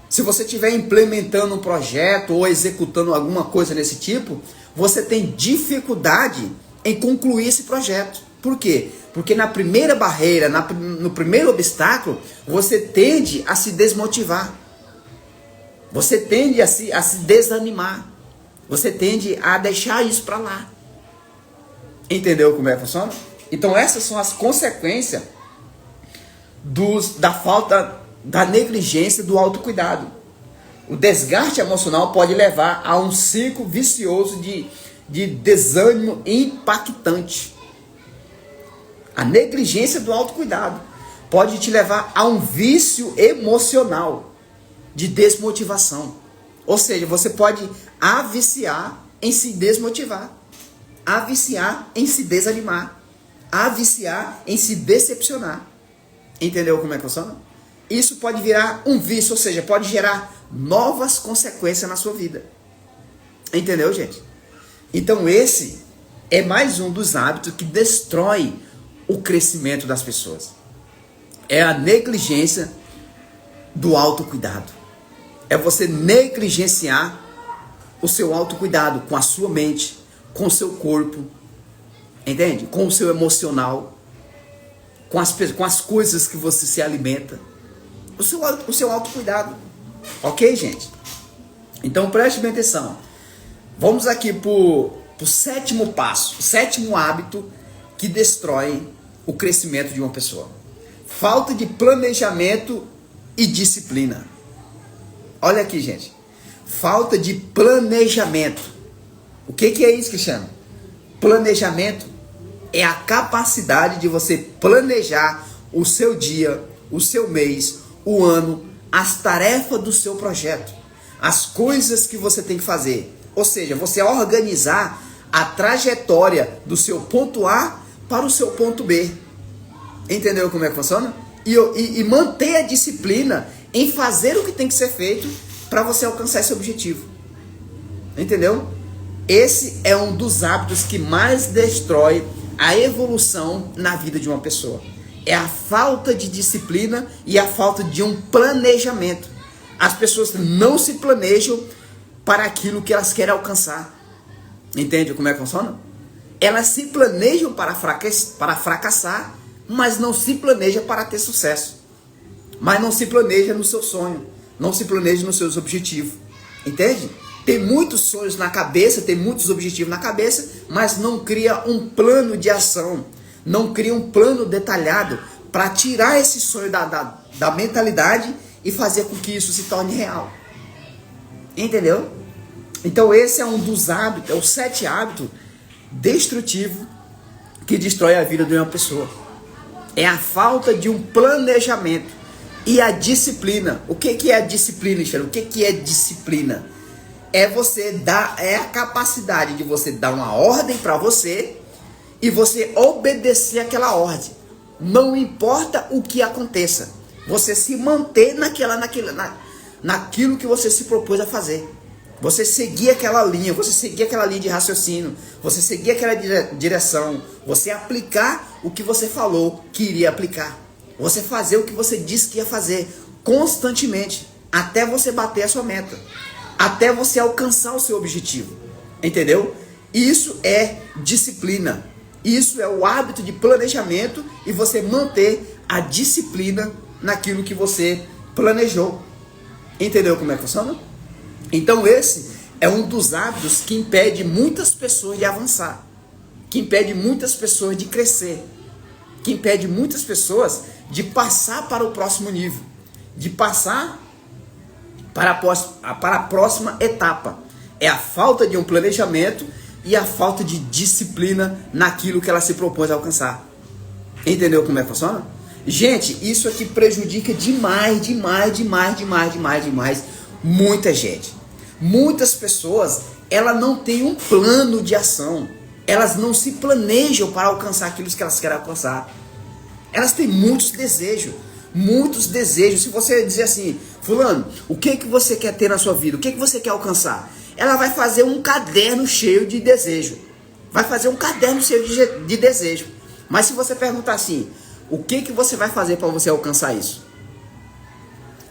Se você estiver implementando um projeto ou executando alguma coisa desse tipo, você tem dificuldade em concluir esse projeto. Por quê? Porque na primeira barreira, no primeiro obstáculo, você tende a se desmotivar. Você tende a se desanimar. Você tende a deixar isso para lá. Entendeu como é que funciona? Então essas são as consequências da falta, da negligência do autocuidado. O desgaste emocional pode levar a um ciclo vicioso de desânimo impactante. A negligência do autocuidado pode te levar a um vício emocional de desmotivação. Ou seja, você pode aviciar em se desmotivar, aviciar em se desanimar, aviciar em se decepcionar. Entendeu como é que funciona? Isso pode virar um vício, ou seja, pode gerar novas consequências na sua vida. Entendeu, gente? Então esse é mais um dos hábitos que destrói o crescimento das pessoas. É a negligência do autocuidado. É você negligenciar o seu autocuidado com a sua mente, com o seu corpo, entende? Com o seu emocional, com as coisas que você se alimenta. O seu autocuidado. Ok, gente? Então preste bem atenção. Vamos aqui para o sétimo passo, o sétimo hábito que destrói o crescimento de uma pessoa. Falta de planejamento e disciplina. Olha aqui, gente. Falta de planejamento. O que é isso que chama? Planejamento é a capacidade de você planejar o seu dia, o seu mês, o ano, as tarefas do seu projeto, as coisas que você tem que fazer. Ou seja, você organizar a trajetória do seu ponto A para o seu ponto B. Entendeu como é que funciona? E manter a disciplina em fazer o que tem que ser feito para você alcançar esse objetivo. Entendeu? Esse é um dos hábitos que mais destrói a evolução na vida de uma pessoa. É a falta de disciplina e a falta de um planejamento. As pessoas não se planejam para aquilo que elas querem alcançar. Entende como é que funciona? Elas se planejam para fracassar, mas não se planeja para ter sucesso. Mas não se planeja no seu sonho. não se planeja nos seus objetivos. Entende? Tem muitos sonhos na cabeça, tem muitos objetivos na cabeça, mas não cria um plano de ação, não cria um plano detalhado para tirar esse sonho da mentalidade e fazer com que isso se torne real. Entendeu? Então esse é um dos hábitos, é o 7 hábitos destrutivos que destrói a vida de uma pessoa. É a falta de um planejamento e a disciplina. O que é a disciplina, Michel? O que é disciplina? É a capacidade de você dar uma ordem para você e você obedecer aquela ordem. Não importa o que aconteça, você se manter naquilo que você se propôs a fazer. Você seguir aquela linha, você seguir aquela linha de raciocínio, você seguir aquela direção, você aplicar o que você falou que iria aplicar. Você fazer o que você disse que ia fazer constantemente, até você bater a sua meta, até você alcançar o seu objetivo. Entendeu? Isso é disciplina. Isso é o hábito de planejamento e você manter a disciplina naquilo que você planejou. Entendeu como é que funciona? Então esse é um dos hábitos que impede muitas pessoas de avançar, que impede muitas pessoas de crescer, que impede muitas pessoas de passar para o próximo nível, de passar para a próxima etapa. É a falta de um planejamento e a falta de disciplina naquilo que ela se propôs a alcançar. Entendeu como é que funciona? Gente, isso aqui prejudica demais muita gente. Muitas pessoas, elas não têm um plano de ação. Elas não se planejam para alcançar aquilo que elas querem alcançar. Elas têm muitos desejos. Se você dizer assim, fulano, o que você quer ter na sua vida? O que você quer alcançar? Ela vai fazer um caderno cheio de desejo. Vai fazer um caderno cheio de desejo. Mas se você perguntar assim, o que você vai fazer para você alcançar isso?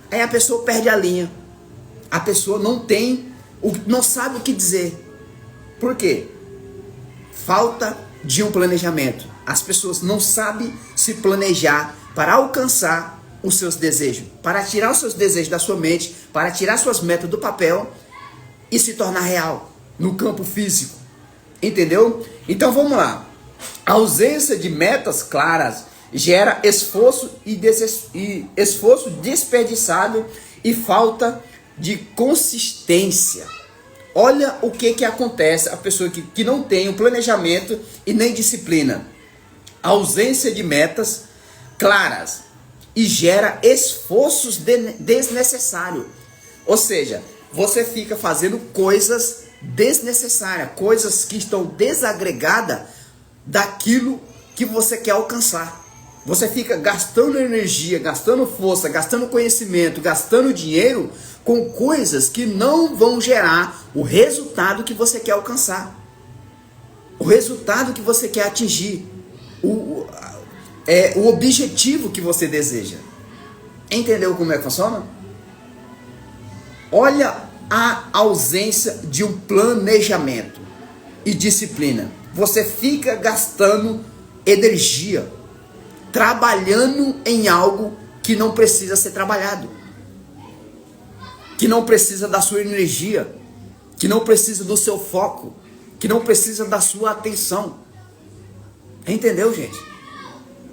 Aí a pessoa perde a linha. A pessoa não sabe o que dizer. Por quê? Falta de um planejamento. As pessoas não sabem se planejar para alcançar os seus desejos, para tirar os seus desejos da sua mente, para tirar suas metas do papel e se tornar real no campo físico. Entendeu? Então vamos lá. A ausência de metas claras gera esforço esforço desperdiçado e falta de consistência. Olha o que acontece a pessoa que não tem um planejamento e nem disciplina. A ausência de metas claras e gera esforços desnecessários. Ou seja, você fica fazendo coisas desnecessárias, coisas que estão desagregadas daquilo que você quer alcançar. Você fica gastando energia, gastando força, gastando conhecimento, gastando dinheiro com coisas que não vão gerar o resultado que você quer alcançar. O resultado que você quer atingir. O objetivo que você deseja. Entendeu como é que funciona? Olha a ausência de um planejamento e disciplina. Você fica gastando energia, trabalhando em algo que não precisa ser trabalhado, que não precisa da sua energia, que não precisa do seu foco, que não precisa da sua atenção. Entendeu, gente?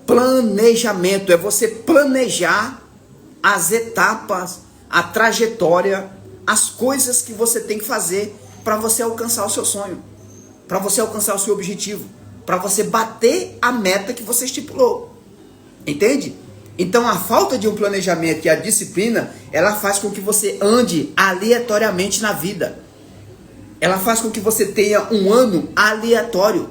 Planejamento é você planejar as etapas, a trajetória, as coisas que você tem que fazer para você alcançar o seu sonho, para você alcançar o seu objetivo, para você bater a meta que você estipulou. Entende? Então a falta de um planejamento e a disciplina, ela faz com que você ande aleatoriamente na vida. Ela faz com que você tenha um ano aleatório.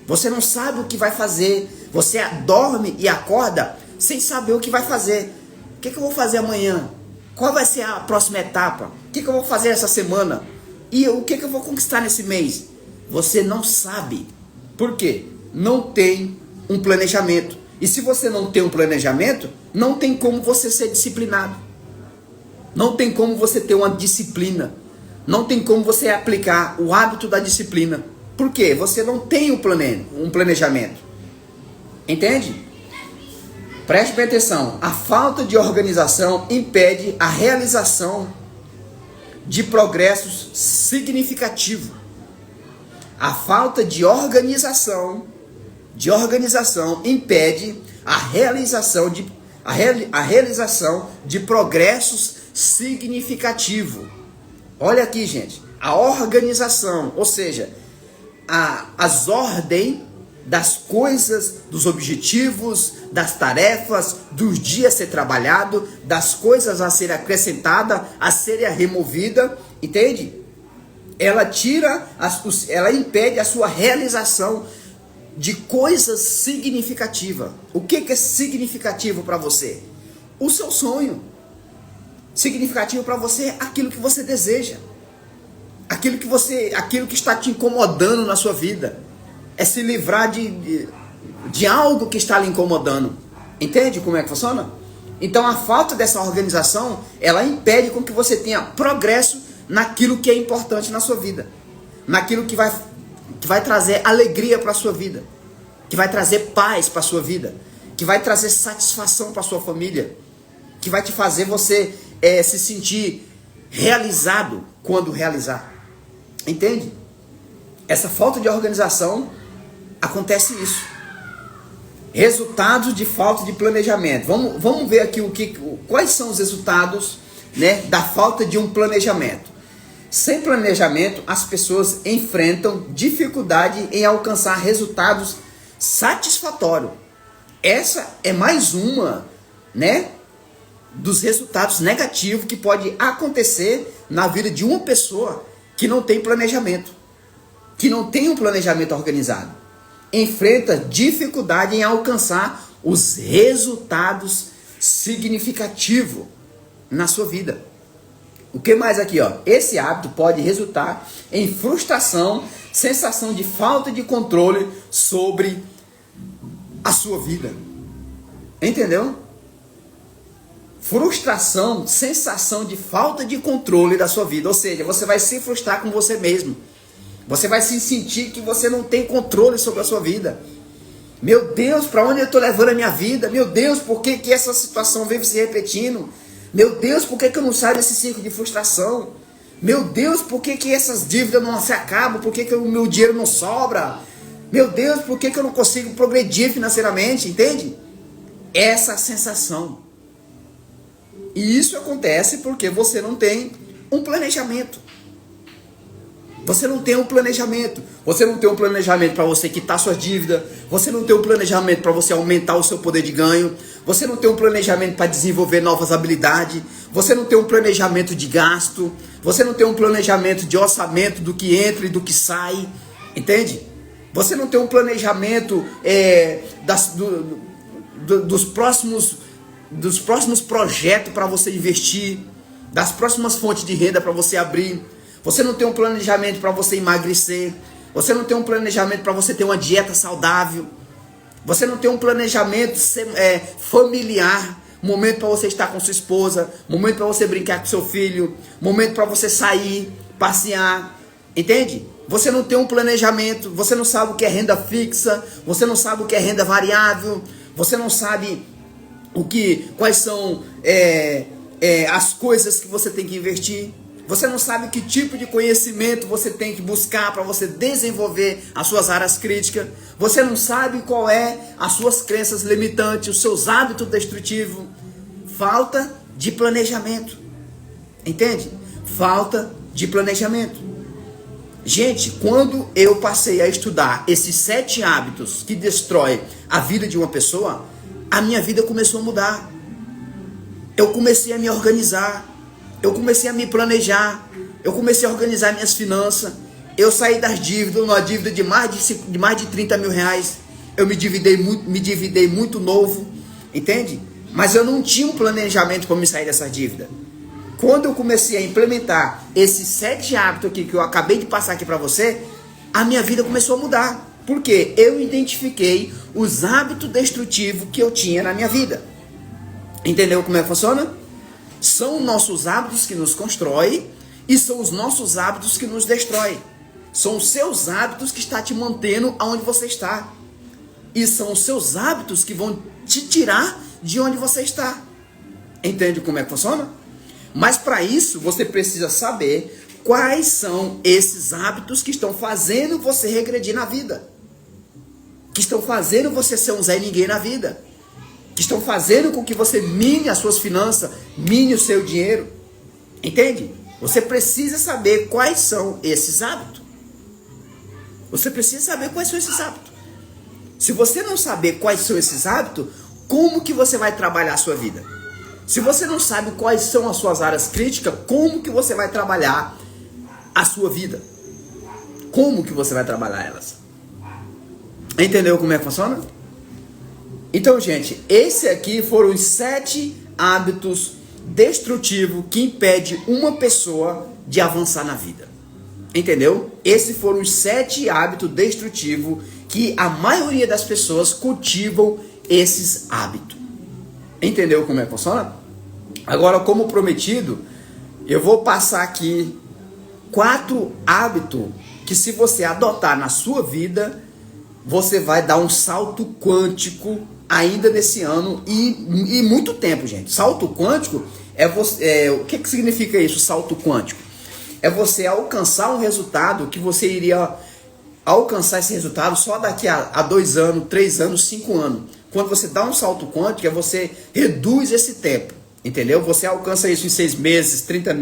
Você não sabe o que vai fazer. Você dorme e acorda sem saber o que vai fazer. O que eu vou fazer amanhã? Qual vai ser a próxima etapa? O que eu vou fazer essa semana? E o que eu vou conquistar nesse mês? Você não sabe. Por quê? Não tem um planejamento. E se você não tem um planejamento, não tem como você ser disciplinado. Não tem como você ter uma disciplina. Não tem como você aplicar o hábito da disciplina. Por quê? Você não tem um planejamento. Entende? Preste bem atenção. A falta de organização impede a realização de progressos significativos. A falta de organização impede a realização de progressos significativos. Olha aqui, gente. A organização, ou seja, as ordens das coisas, dos objetivos, das tarefas, dos dias a ser trabalhado, das coisas a ser acrescentada, a ser removida, entende? Ela impede a sua realização de coisas significativas. O que é significativo para você? O seu sonho. Significativo para você é aquilo que você deseja. Aquilo que está te incomodando na sua vida. É se livrar de algo que está lhe incomodando. Entende como é que funciona? Então a falta dessa organização, ela impede com que você tenha progresso naquilo que é importante na sua vida. Naquilo que vai trazer alegria para a sua vida. Que vai trazer paz para a sua vida. Que vai trazer satisfação para a sua família. Que vai te fazer você se sentir realizado quando realizar. Entende? Essa falta de organização, acontece isso. Resultados de falta de planejamento. Vamos ver aqui quais são os resultados, né, da falta de um planejamento. Sem planejamento, as pessoas enfrentam dificuldade em alcançar resultados satisfatórios. Essa é mais uma, né, dos resultados negativos que pode acontecer na vida de uma pessoa que não tem planejamento, que não tem um planejamento organizado. Enfrenta dificuldade em alcançar os resultados significativos na sua vida. O que mais aqui, ó? Esse hábito pode resultar em frustração, sensação de falta de controle sobre a sua vida. Entendeu? Frustração, sensação de falta de controle da sua vida. Ou seja, você vai se frustrar com você mesmo. Você vai se sentir que você não tem controle sobre a sua vida. Meu Deus, para onde eu estou levando a minha vida? Meu Deus, por que essa situação vive se repetindo? Meu Deus, por que eu não saio desse ciclo de frustração? Meu Deus, por que essas dívidas não se acabam? Por que o meu dinheiro não sobra? Meu Deus, por que eu não consigo progredir financeiramente? Entende? Essa sensação. E isso acontece porque você não tem um planejamento. Você não tem um planejamento. Você não tem um planejamento para você quitar sua dívida. Você não tem um planejamento para você aumentar o seu poder de ganho. Você não tem um planejamento para desenvolver novas habilidades. Você não tem um planejamento de gasto. Você não tem um planejamento de orçamento do que entra e do que sai. Entende? Você não tem um planejamento dos próximos projetos para você investir. Das próximas fontes de renda para você abrir. Você não tem um planejamento para você emagrecer. Você não tem um planejamento para você ter uma dieta saudável. Você não tem um planejamento familiar. Momento para você estar com sua esposa. Momento para você brincar com seu filho. Momento para você sair, passear. Entende? Você não tem um planejamento. Você não sabe o que é renda fixa. Você não sabe o que é renda variável. Você não sabe quais são as coisas que você tem que investir. Você não sabe que tipo de conhecimento você tem que buscar para você desenvolver as suas áreas críticas. Você não sabe qual é as suas crenças limitantes, os seus hábitos destrutivos. Falta de planejamento. Entende? Falta de planejamento. Gente, quando eu passei a estudar esses 7 hábitos que destroem a vida de uma pessoa, a minha vida começou a mudar. Eu comecei a me organizar. Eu comecei a me planejar, eu comecei a organizar minhas finanças, eu saí das dívidas, uma dívida de mais de 30 mil reais, eu me endividei muito novo, entende? Mas eu não tinha um planejamento para me sair dessa dívida. Quando eu comecei a implementar esses 7 hábitos aqui que eu acabei de passar aqui para você, a minha vida começou a mudar. Por quê? Eu identifiquei os hábitos destrutivos que eu tinha na minha vida. Entendeu como é que funciona? São os nossos hábitos que nos constroem e são os nossos hábitos que nos destroem. São os seus hábitos que estão te mantendo aonde você está. E são os seus hábitos que vão te tirar de onde você está. Entende como é que funciona? Mas para isso você precisa saber quais são esses hábitos que estão fazendo você regredir na vida, que estão fazendo você ser um Zé Ninguém na vida, que estão fazendo com que você mine as suas finanças, mine o seu dinheiro. Entende? Você precisa saber quais são esses hábitos. Você precisa saber quais são esses hábitos. Se você não saber quais são esses hábitos, como que você vai trabalhar a sua vida? Se você não sabe quais são as suas áreas críticas, como que você vai trabalhar a sua vida? Como que você vai trabalhar elas? Entendeu como é que funciona? Então, gente, esse aqui foram os 7 hábitos destrutivos que impedem uma pessoa de avançar na vida. Entendeu? Esses foram os 7 hábitos destrutivos que a maioria das pessoas cultivam esses hábitos. Entendeu como é que funciona? Agora, como prometido, eu vou passar aqui 4 hábitos que, se você adotar na sua vida, você vai dar um salto quântico ainda nesse ano e muito tempo, gente. Salto quântico o que significa isso, salto quântico? É você alcançar um resultado que você iria alcançar esse resultado só daqui a 2 anos, 3 anos, 5 anos. Quando você dá um salto quântico, você reduz esse tempo, entendeu? Você alcança isso em 6 meses, 30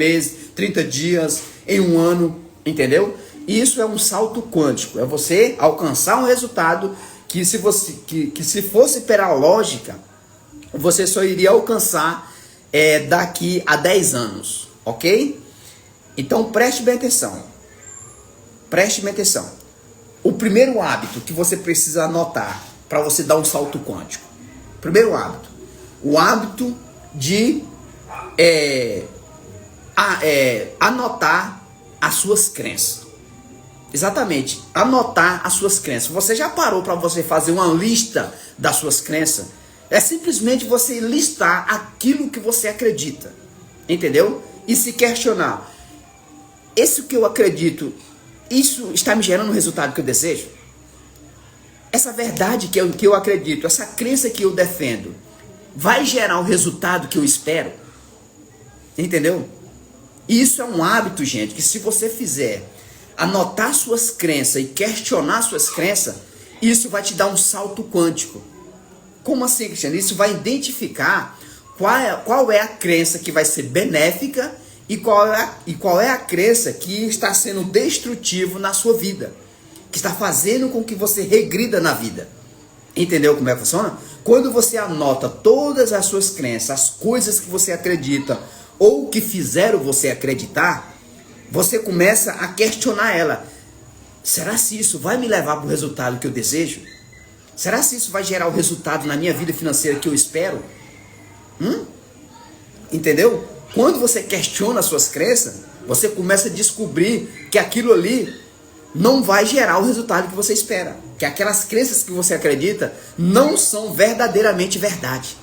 dias, em 1 ano, entendeu? Isso é um salto quântico, é você alcançar um resultado que se fosse pela lógica, você só iria alcançar daqui a 10 anos, ok? Então preste bem atenção, O primeiro hábito que você precisa anotar para você dar um salto quântico. Primeiro hábito, o hábito de anotar as suas crenças. Exatamente, anotar as suas crenças. Você já parou para você fazer uma lista das suas crenças? É simplesmente você listar aquilo que você acredita, entendeu? E se questionar: isso que eu acredito, isso está me gerando o resultado que eu desejo? Essa verdade que eu acredito, essa crença que eu defendo, vai gerar o resultado que eu espero? Entendeu? Isso é um hábito, gente, que se você fizer, anotar suas crenças e questionar suas crenças, isso vai te dar um salto quântico. Como assim, Cristiano? Isso vai identificar qual é a crença que vai ser benéfica e qual é a crença que está sendo destrutivo na sua vida, que está fazendo com que você regrida na vida. Entendeu como é que funciona? Quando você anota todas as suas crenças, as coisas que você acredita ou que fizeram você acreditar, você começa a questionar ela. Será se isso vai me levar para o resultado que eu desejo? Será se isso vai gerar o resultado na minha vida financeira que eu espero? Entendeu? Quando você questiona as suas crenças, você começa a descobrir que aquilo ali não vai gerar o resultado que você espera. Que aquelas crenças que você acredita não são verdadeiramente verdade.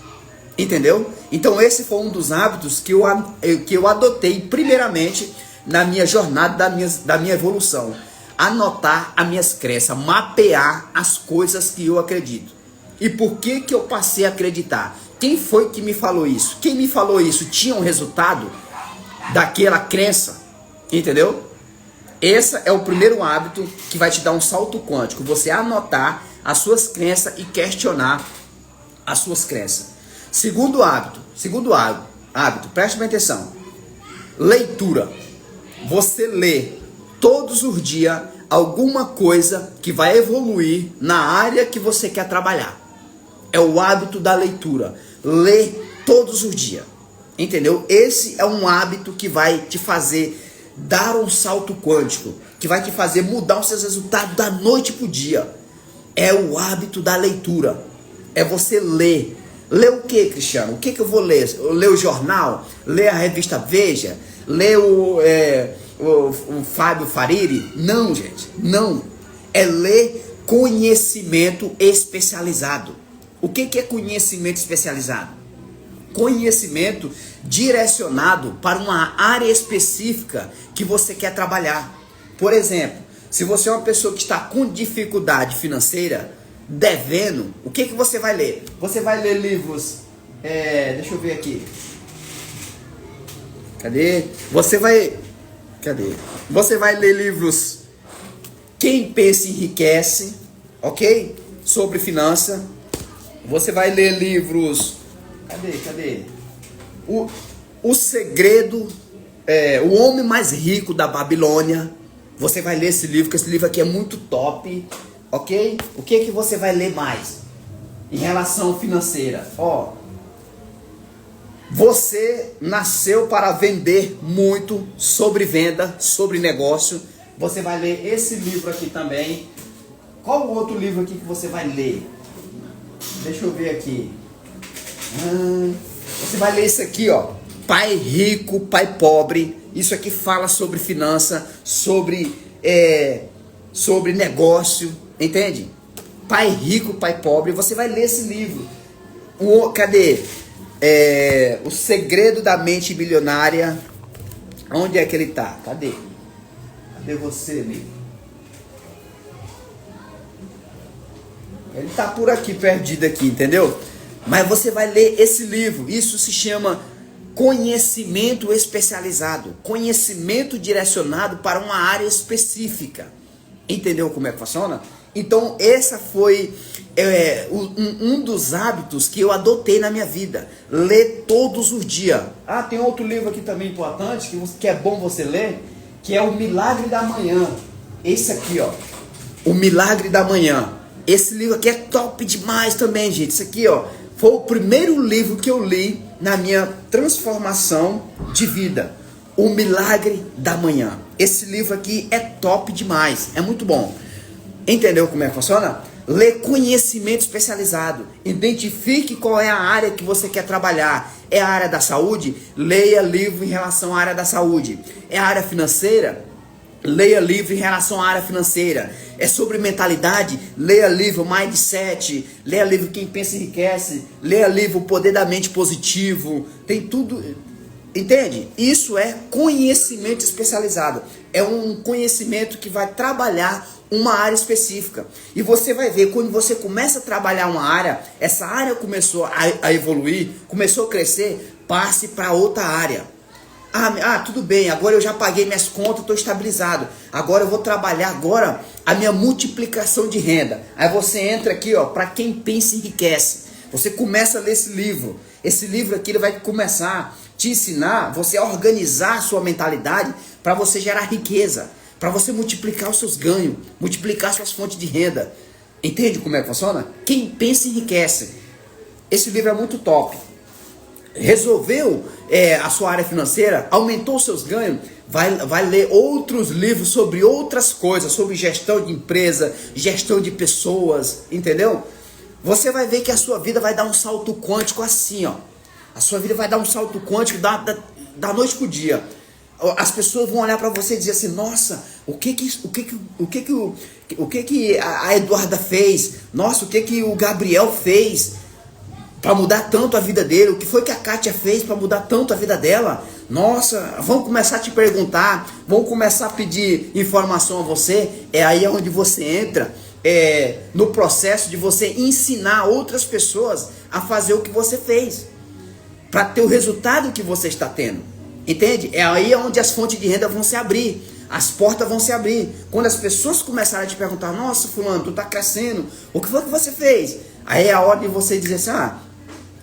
Entendeu? Então esse foi um dos hábitos que eu adotei primeiramente na minha jornada da minha evolução. Anotar as minhas crenças, mapear as coisas que eu acredito. E por que eu passei a acreditar? Quem foi que me falou isso? Quem me falou isso tinha um resultado daquela crença, entendeu? Esse é o primeiro hábito que vai te dar um salto quântico. Você anotar as suas crenças e questionar as suas crenças. Segundo hábito, preste bem atenção. Leitura. Você lê todos os dias alguma coisa que vai evoluir na área que você quer trabalhar. É o hábito da leitura. Lê todos os dias. Entendeu? Esse é um hábito que vai te fazer dar um salto quântico, que vai te fazer mudar os seus resultados da noite para o dia. É o hábito da leitura. É você ler. Ler o que, Cristiano? O que eu vou ler? Ler o jornal? Ler a revista Veja? Ler o Fábio Fariri? Não, gente. Não. É ler conhecimento especializado. O que é conhecimento especializado? Conhecimento direcionado para uma área específica que você quer trabalhar. Por exemplo, se você é uma pessoa que está com dificuldade financeira, devendo, o que você vai ler? Você vai ler livros Deixa eu ver aqui. Cadê? Você vai ler livros Quem Pensa Enriquece, ok? Sobre finança. Você vai ler livros... Cadê? O Segredo, O Homem Mais Rico da Babilônia. Você vai ler esse livro, que esse livro aqui é muito top, ok? O que você vai ler mais em relação financeira? Você nasceu para vender muito, sobre venda, sobre negócio. Você vai ler esse livro aqui também. Qual o outro livro aqui que você vai ler? Deixa eu ver aqui. Você vai ler esse aqui, Pai Rico, Pai Pobre. Isso aqui fala sobre finança, sobre negócio, entende? Pai Rico, Pai Pobre. Você vai ler esse livro. Cadê? O Segredo da Mente Bilionária. Onde é que ele tá? Cadê você, amigo? Ele tá por aqui, perdido aqui, entendeu? Mas você vai ler esse livro. Isso se chama conhecimento especializado. Conhecimento direcionado para uma área específica. Entendeu como é que funciona? Então, essa foi um dos hábitos que eu adotei na minha vida. Ler todos os dias. Tem outro livro aqui também importante, que é bom você ler, que é O Milagre da Manhã. Esse aqui, O Milagre da Manhã. Esse livro aqui é top demais também, gente. Esse aqui, foi o primeiro livro que eu li na minha transformação de vida. O Milagre da Manhã. Esse livro aqui é top demais. É muito bom. Entendeu como é que funciona? Lê conhecimento especializado. Identifique qual é a área que você quer trabalhar. É a área da saúde? Leia livro em relação à área da saúde. É a área financeira? Leia livro em relação à área financeira. É sobre mentalidade? Leia livro Mindset. Leia livro Quem Pensa Enriquece. Leia livro Poder da Mente Positivo. Tem tudo. Entende? Isso é conhecimento especializado. É um conhecimento que vai trabalhar uma área específica. E você vai ver, quando você começa a trabalhar uma área, essa área começou a evoluir, começou a crescer, passe para outra área. Tudo bem, agora eu já paguei minhas contas, estou estabilizado. Agora eu vou trabalhar a minha multiplicação de renda. Aí você entra aqui, para Quem Pensa Enriquece. Você começa a ler esse livro. Esse livro aqui ele vai começar a te ensinar você a organizar a sua mentalidade para você gerar riqueza, para você multiplicar os seus ganhos, multiplicar suas fontes de renda. Entende como é que funciona? Quem Pensa Enriquece. Esse livro é muito top. Resolveu a sua área financeira, aumentou os seus ganhos, vai ler outros livros sobre outras coisas, sobre gestão de empresa, gestão de pessoas, entendeu? Você vai ver que a sua vida vai dar um salto quântico assim, A sua vida vai dar um salto quântico da noite pro dia. As pessoas vão olhar para você e dizer assim: nossa, o que a Eduarda fez? Nossa, o que o Gabriel fez para mudar tanto a vida dele? O que foi que a Kátia fez para mudar tanto a vida dela? Nossa, vão começar a te perguntar, vão começar a pedir informação a você. É aí onde você entra no processo de você ensinar outras pessoas a fazer o que você fez, para ter o resultado que você está tendo. Entende? É aí onde as fontes de renda vão se abrir, as portas vão se abrir. Quando as pessoas começarem a te perguntar: nossa, fulano, tu está crescendo, o que foi que você fez? Aí é a hora de você dizer assim: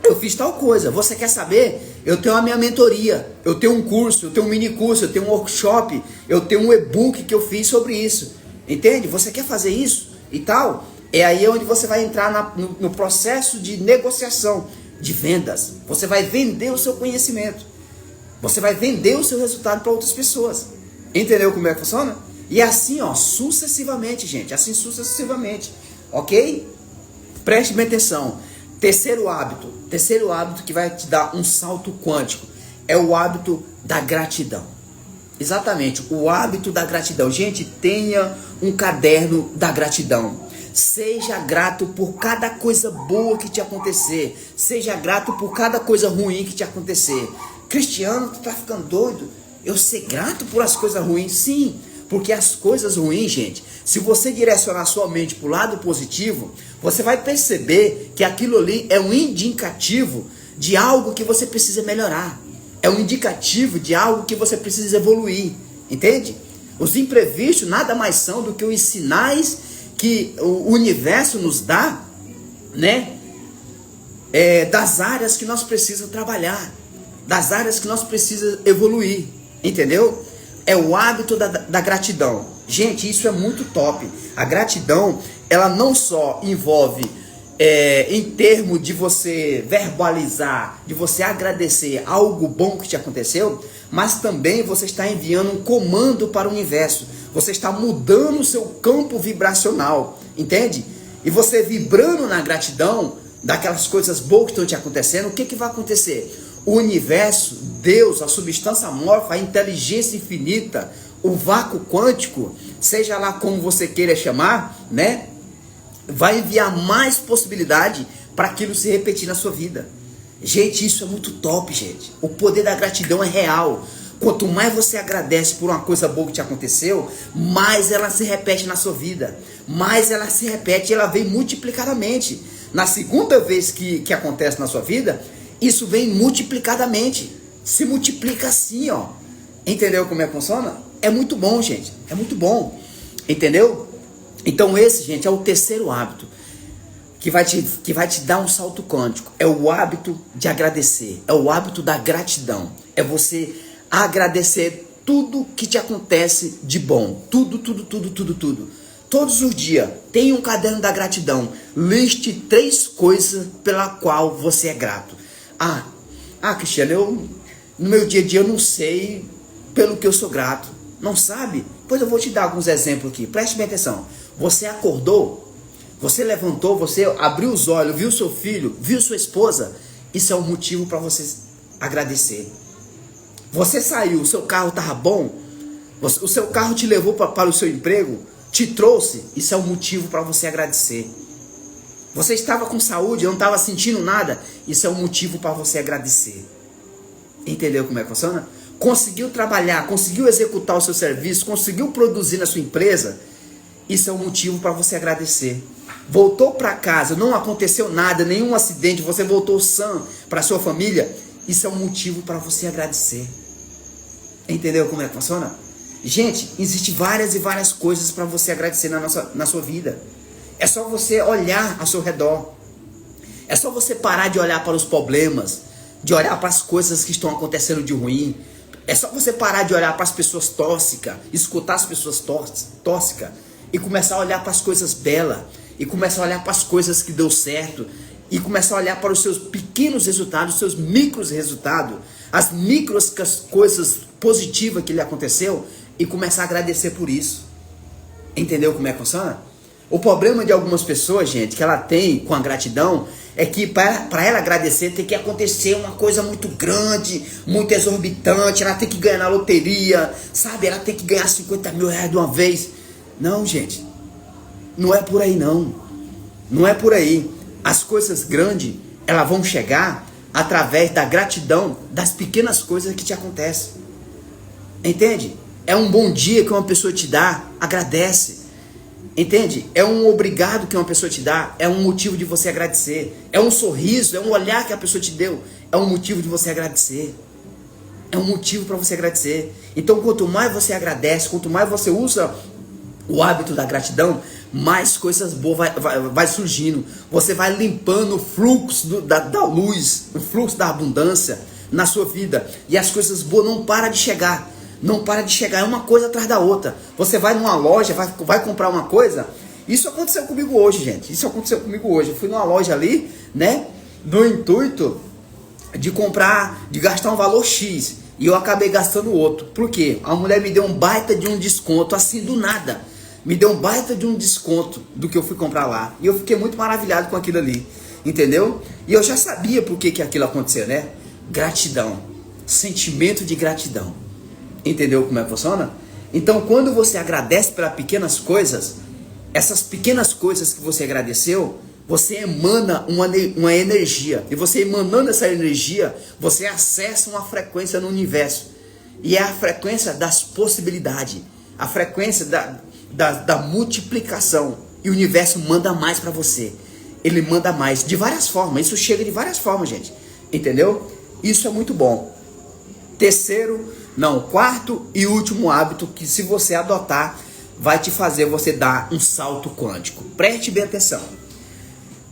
eu fiz tal coisa, você quer saber? Eu tenho a minha mentoria, eu tenho um curso, eu tenho um mini curso, eu tenho um workshop, eu tenho um e-book que eu fiz sobre isso. Entende? Você quer fazer isso e tal? É aí onde você vai entrar no processo de negociação, de vendas. Você vai vender o seu conhecimento. Você vai vender o seu resultado para outras pessoas. Entendeu como é que funciona? E assim, sucessivamente, gente. Assim sucessivamente. Ok? Preste bem atenção. Terceiro hábito que vai te dar um salto quântico é o hábito da gratidão. Exatamente, o hábito da gratidão. Gente, tenha um caderno da gratidão. Seja grato por cada coisa boa que te acontecer. Seja grato por cada coisa ruim que te acontecer. Cristiano, tu tá ficando doido? Eu ser grato por as coisas ruins? Sim, porque as coisas ruins, gente, se você direcionar sua mente para o lado positivo, você vai perceber que aquilo ali é um indicativo de algo que você precisa melhorar. É um indicativo de algo que você precisa evoluir. Entende? Os imprevistos nada mais são do que os sinais que o universo nos dá, né? Das áreas que nós precisamos trabalhar, das áreas que nós precisamos evoluir. Entendeu? É o hábito da gratidão. Gente, isso é muito top. A gratidão, ela não só envolve em termos de você verbalizar, de você agradecer algo bom que te aconteceu, mas também você está enviando um comando para o universo. Você está mudando o seu campo vibracional, entende? E você vibrando na gratidão daquelas coisas boas que estão te acontecendo, o que vai acontecer? O universo, Deus, a substância amorfa, a inteligência infinita, o vácuo quântico, seja lá como você queira chamar, né? Vai enviar mais possibilidade para aquilo se repetir na sua vida. Gente, isso é muito top, gente. O poder da gratidão é real. Quanto mais você agradece por uma coisa boa que te aconteceu, mais ela se repete na sua vida. Mais ela se repete e ela vem multiplicadamente. Na segunda vez que acontece na sua vida, isso vem multiplicadamente. Se multiplica assim, ó. Entendeu como é que funciona? É muito bom, gente. É muito bom. Entendeu? Então esse, gente, é o terceiro hábito que vai te dar um salto quântico. É o hábito de agradecer. É o hábito da gratidão. É você agradecer tudo que te acontece de bom. Tudo. Todos os dias, tenha um caderno da gratidão. Liste 3 coisas pela qual você é grato. Cristiano, no meu dia a dia eu não sei pelo que eu sou grato. Não sabe? Pois eu vou te dar alguns exemplos aqui. Preste bem atenção. Você acordou, você levantou, você abriu os olhos, viu seu filho, viu sua esposa. Isso é um motivo para você agradecer. Você saiu, o seu carro estava bom, o seu carro te levou para o seu emprego, te trouxe. Isso é um motivo para você agradecer. Você estava com saúde, não estava sentindo nada. Isso é um motivo para você agradecer. Entendeu como é que funciona? Conseguiu trabalhar, conseguiu executar o seu serviço, conseguiu produzir na sua empresa. Isso é um motivo para você agradecer. Voltou para casa, não aconteceu nada, nenhum acidente, você voltou sã para sua família. Isso é um motivo para você agradecer. Entendeu como é que funciona? Gente, existem várias e várias coisas para você agradecer na sua vida. É só você olhar ao seu redor. É só você parar de olhar para os problemas, de olhar para as coisas que estão acontecendo de ruim. É só você parar de olhar para as pessoas tóxicas, escutar as pessoas tóxicas e começar a olhar para as coisas belas, e começar a olhar para as coisas que deu certo, e começar a olhar para os seus pequenos resultados, os seus micros resultados, as micros coisas positivas que lhe aconteceu, e começar a agradecer por isso. Entendeu como é que funciona? O problema de algumas pessoas, gente, que ela tem com a gratidão, é que para ela agradecer tem que acontecer uma coisa muito grande, muito exorbitante, ela tem que ganhar na loteria, sabe? Ela tem que ganhar 50 mil reais de uma vez. Não, gente, não é por aí não. Não é por aí. As coisas grandes, elas vão chegar através da gratidão das pequenas coisas que te acontecem. Entende? É um bom dia que uma pessoa te dá, agradece. Entende? É um obrigado que uma pessoa te dá, é um motivo de você agradecer. É um sorriso, é um olhar que a pessoa te deu, é um motivo de você agradecer. É um motivo para você agradecer. Então, quanto mais você agradece, quanto mais você usa o hábito da gratidão, mais coisas boas vai surgindo. Você vai limpando o fluxo da luz, o fluxo da abundância na sua vida. E as coisas boas não param de chegar. Não para de chegar, é uma coisa atrás da outra. Você vai numa loja, vai comprar uma coisa. Isso aconteceu comigo hoje, gente. Isso aconteceu comigo hoje. Eu fui numa loja ali, né? No intuito de comprar, de gastar um valor X. E eu acabei gastando outro. Por quê? A mulher me deu um baita de um desconto, assim do nada. Me deu um baita de um desconto do que eu fui comprar lá. E eu fiquei muito maravilhado com aquilo ali. Entendeu? E eu já sabia por que aquilo aconteceu, né? Gratidão. Sentimento de gratidão. Entendeu como é que funciona? Então, quando você agradece pelas pequenas coisas, essas pequenas coisas que você agradeceu, você emana uma energia. E você emanando essa energia, você acessa uma frequência no universo. E é a frequência das possibilidades. A frequência da multiplicação. E o universo manda mais para você. Ele manda mais de várias formas. Isso chega de várias formas, gente. Entendeu? Isso é muito bom. Quarto e último hábito que, se você adotar, vai te fazer você dar um salto quântico. Preste bem atenção.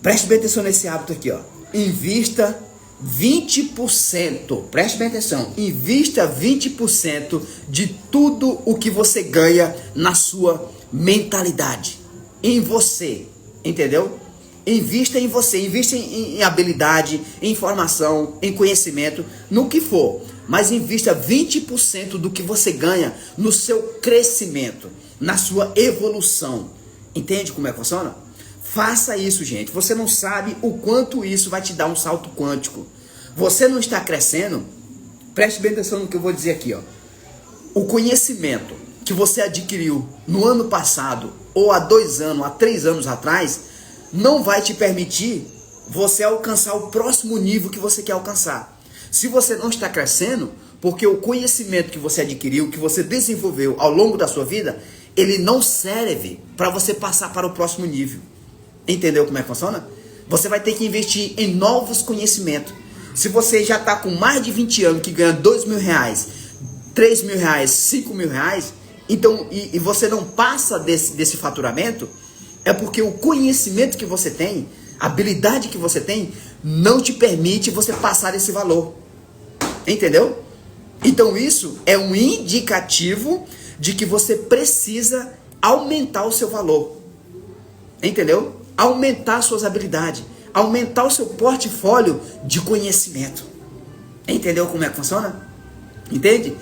Preste bem atenção nesse hábito aqui, ó. Invista 20%. Preste bem atenção. Invista 20% de tudo o que você ganha na sua mentalidade. Em você. Entendeu? Invista em você. Invista em habilidade, em informação, em conhecimento, no que for. Mas invista 20% do que você ganha no seu crescimento, na sua evolução. Entende como é que funciona? Faça isso, gente. Você não sabe o quanto isso vai te dar um salto quântico. Você não está crescendo? Preste bem atenção no que eu vou dizer aqui, ó. O conhecimento que você adquiriu no ano passado, ou há 2 anos, há 3 anos atrás, não vai te permitir você alcançar o próximo nível que você quer alcançar. Se você não está crescendo, porque o conhecimento que você adquiriu, que você desenvolveu ao longo da sua vida, ele não serve para você passar para o próximo nível. Entendeu como é que funciona? Você vai ter que investir em novos conhecimentos. Se você já está com mais de 20 anos, que ganha R$2.000, R$3.000, R$5.000, então, e você não passa desse faturamento, é porque o conhecimento que você tem, a habilidade que você tem, não te permite você passar esse valor. Entendeu? Então isso é um indicativo de que você precisa aumentar o seu valor. Entendeu? Aumentar suas habilidades, aumentar o seu portfólio de conhecimento. Entendeu como é que funciona? Entende?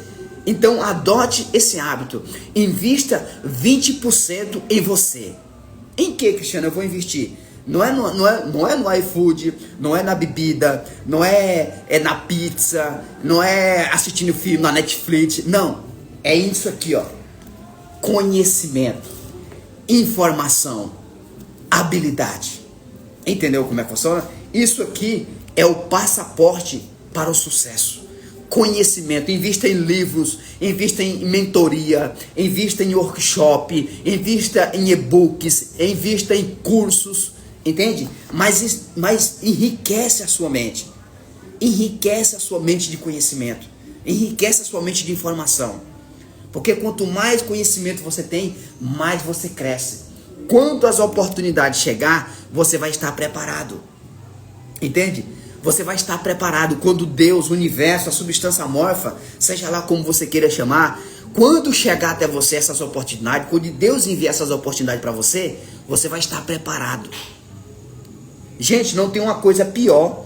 Então adote esse hábito. Invista 20% em você. Em que, Cristiano, eu vou investir? Não é no iFood, não é na bebida, não é na pizza, não é assistindo filme na Netflix. Não, é isso aqui, ó. Conhecimento, informação, habilidade. Entendeu como é que funciona? Isso aqui é o passaporte para o sucesso. Conhecimento. Invista em livros, invista em mentoria, invista em workshop, invista em e-books, invista em cursos, entende? Mas enriquece a sua mente. Enriquece a sua mente de conhecimento. Enriquece a sua mente de informação. Porque quanto mais conhecimento você tem, mais você cresce. Quando as oportunidades chegar, você vai estar preparado. Entende? Você vai estar preparado quando Deus, o universo, a substância amorfa, seja lá como você queira chamar, quando chegar até você essas oportunidades, quando Deus enviar essas oportunidades para você, você vai estar preparado. Gente, não tem uma coisa pior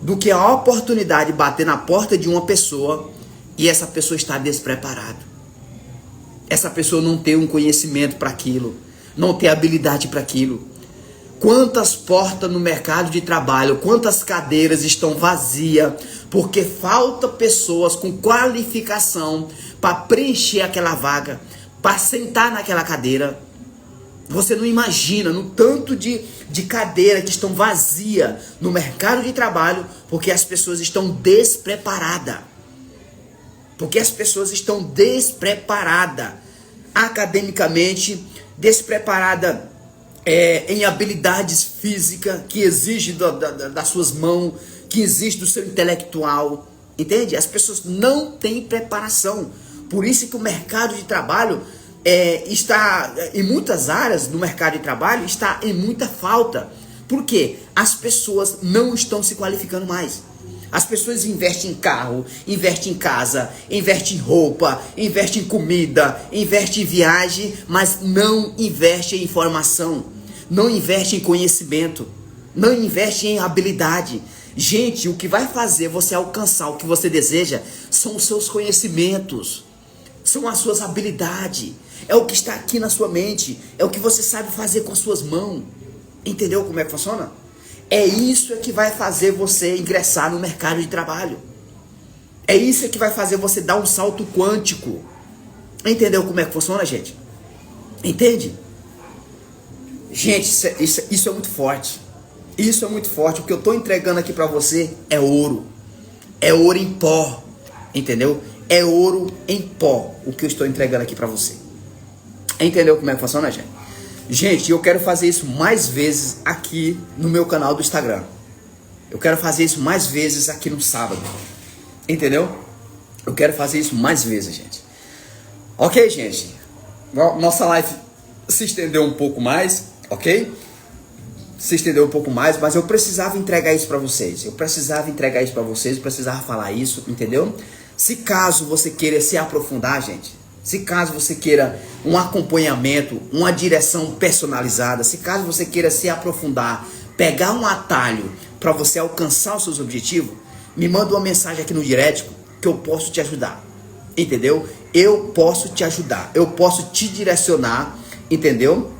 do que a oportunidade bater na porta de uma pessoa e essa pessoa estar despreparada. Essa pessoa não ter um conhecimento para aquilo, não ter habilidade para aquilo. Quantas portas no mercado de trabalho, quantas cadeiras estão vazias, porque falta pessoas com qualificação para preencher aquela vaga, para sentar naquela cadeira. Você não imagina no tanto de cadeira que estão vazias no mercado de trabalho, porque as pessoas estão despreparadas. Porque as pessoas estão despreparadas, academicamente, despreparadas em habilidades físicas que exigem das suas mãos, que exigem do seu intelectual, entende? As pessoas não têm preparação. Por isso que o mercado de trabalho está, em muitas áreas do mercado de trabalho, está em muita falta. Por quê? As pessoas não estão se qualificando mais. As pessoas investem em carro, investem em casa, investem em roupa, investem em comida, investem em viagem, mas não investem em informação, não investem em conhecimento, não investem em habilidade. Gente, o que vai fazer você alcançar o que você deseja são os seus conhecimentos, são as suas habilidades, é o que está aqui na sua mente, é o que você sabe fazer com as suas mãos. Entendeu como é que funciona? É isso que vai fazer você ingressar no mercado de trabalho. É isso que vai fazer você dar um salto quântico. Entendeu como é que funciona, gente? Entende? Gente, isso é muito forte. Isso é muito forte. O que eu estou entregando aqui para você é ouro. É ouro em pó. Entendeu? É ouro em pó o que eu estou entregando aqui para você. Entendeu como é que funciona, gente? Gente, eu quero fazer isso mais vezes aqui no meu canal do Instagram. Eu quero fazer isso mais vezes aqui no sábado. Entendeu? Eu quero fazer isso mais vezes, gente. Ok, gente? Nossa live se estendeu um pouco mais, ok? Se estendeu um pouco mais, mas eu precisava entregar isso para vocês. Eu precisava falar isso, entendeu? Se caso você queira se aprofundar, gente, se caso você queira um acompanhamento, uma direção personalizada, se caso você queira se aprofundar, pegar um atalho para você alcançar os seus objetivos, me manda uma mensagem aqui no direct que eu posso te ajudar, entendeu? Eu posso te ajudar, eu posso te direcionar, entendeu?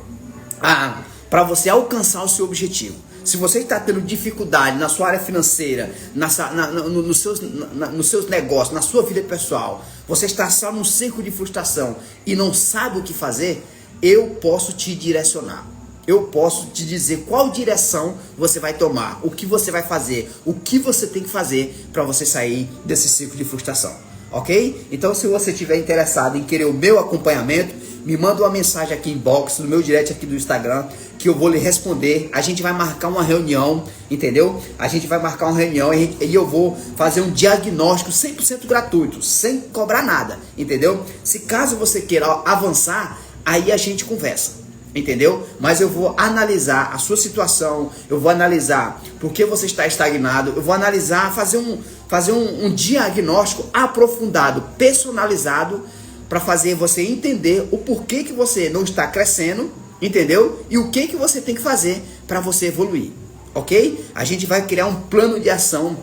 Para você alcançar o seu objetivo. Se você está tendo dificuldade na sua área financeira, nos seus negócios, na sua vida pessoal, você está só num círculo de frustração e não sabe o que fazer, eu posso te direcionar. Eu posso te dizer qual direção você vai tomar, o que você vai fazer, o que você tem que fazer para você sair desse ciclo de frustração, ok? Então, se você estiver interessado em querer o meu acompanhamento, me manda uma mensagem aqui inbox, no meu direct aqui do Instagram, que eu vou lhe responder. A gente vai marcar uma reunião, entendeu? A gente vai marcar uma reunião e eu vou fazer um diagnóstico 100% gratuito, sem cobrar nada, entendeu? Se caso você queira avançar, aí a gente conversa. Entendeu? Mas eu vou analisar a sua situação, eu vou analisar por que você está estagnado, eu vou analisar, fazer um diagnóstico aprofundado, personalizado, para fazer você entender o porquê que você não está crescendo, entendeu? E o que você tem que fazer para você evoluir, ok? A gente vai criar um plano de ação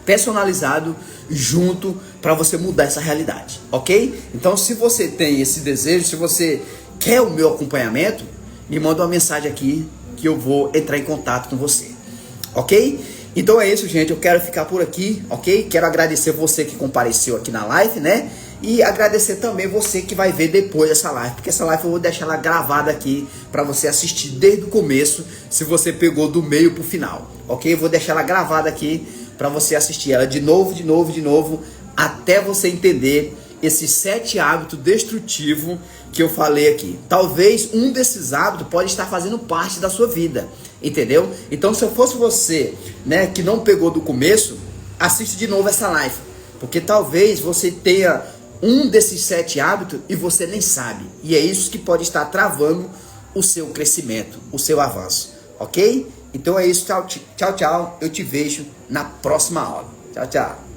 personalizado junto para você mudar essa realidade, ok? Então, se você tem esse desejo, se você quer o meu acompanhamento, me manda uma mensagem aqui que eu vou entrar em contato com você, ok? Então é isso, gente, eu quero ficar por aqui, ok? Quero agradecer você que compareceu aqui na live, né? E agradecer também você que vai ver depois essa live, porque essa live eu vou deixar ela gravada aqui para você assistir desde o começo, se você pegou do meio pro final, ok? Eu vou deixar ela gravada aqui para você assistir ela de novo, até você entender esses 7 hábitos destrutivos que eu falei aqui. Talvez um desses hábitos pode estar fazendo parte da sua vida, entendeu? Então, se eu fosse você, né, que não pegou do começo, assiste de novo essa live, porque talvez você tenha um desses 7 hábitos e você nem sabe, e é isso que pode estar travando o seu crescimento, o seu avanço, ok? Então é isso, tchau, eu te vejo na próxima aula. Tchau, tchau.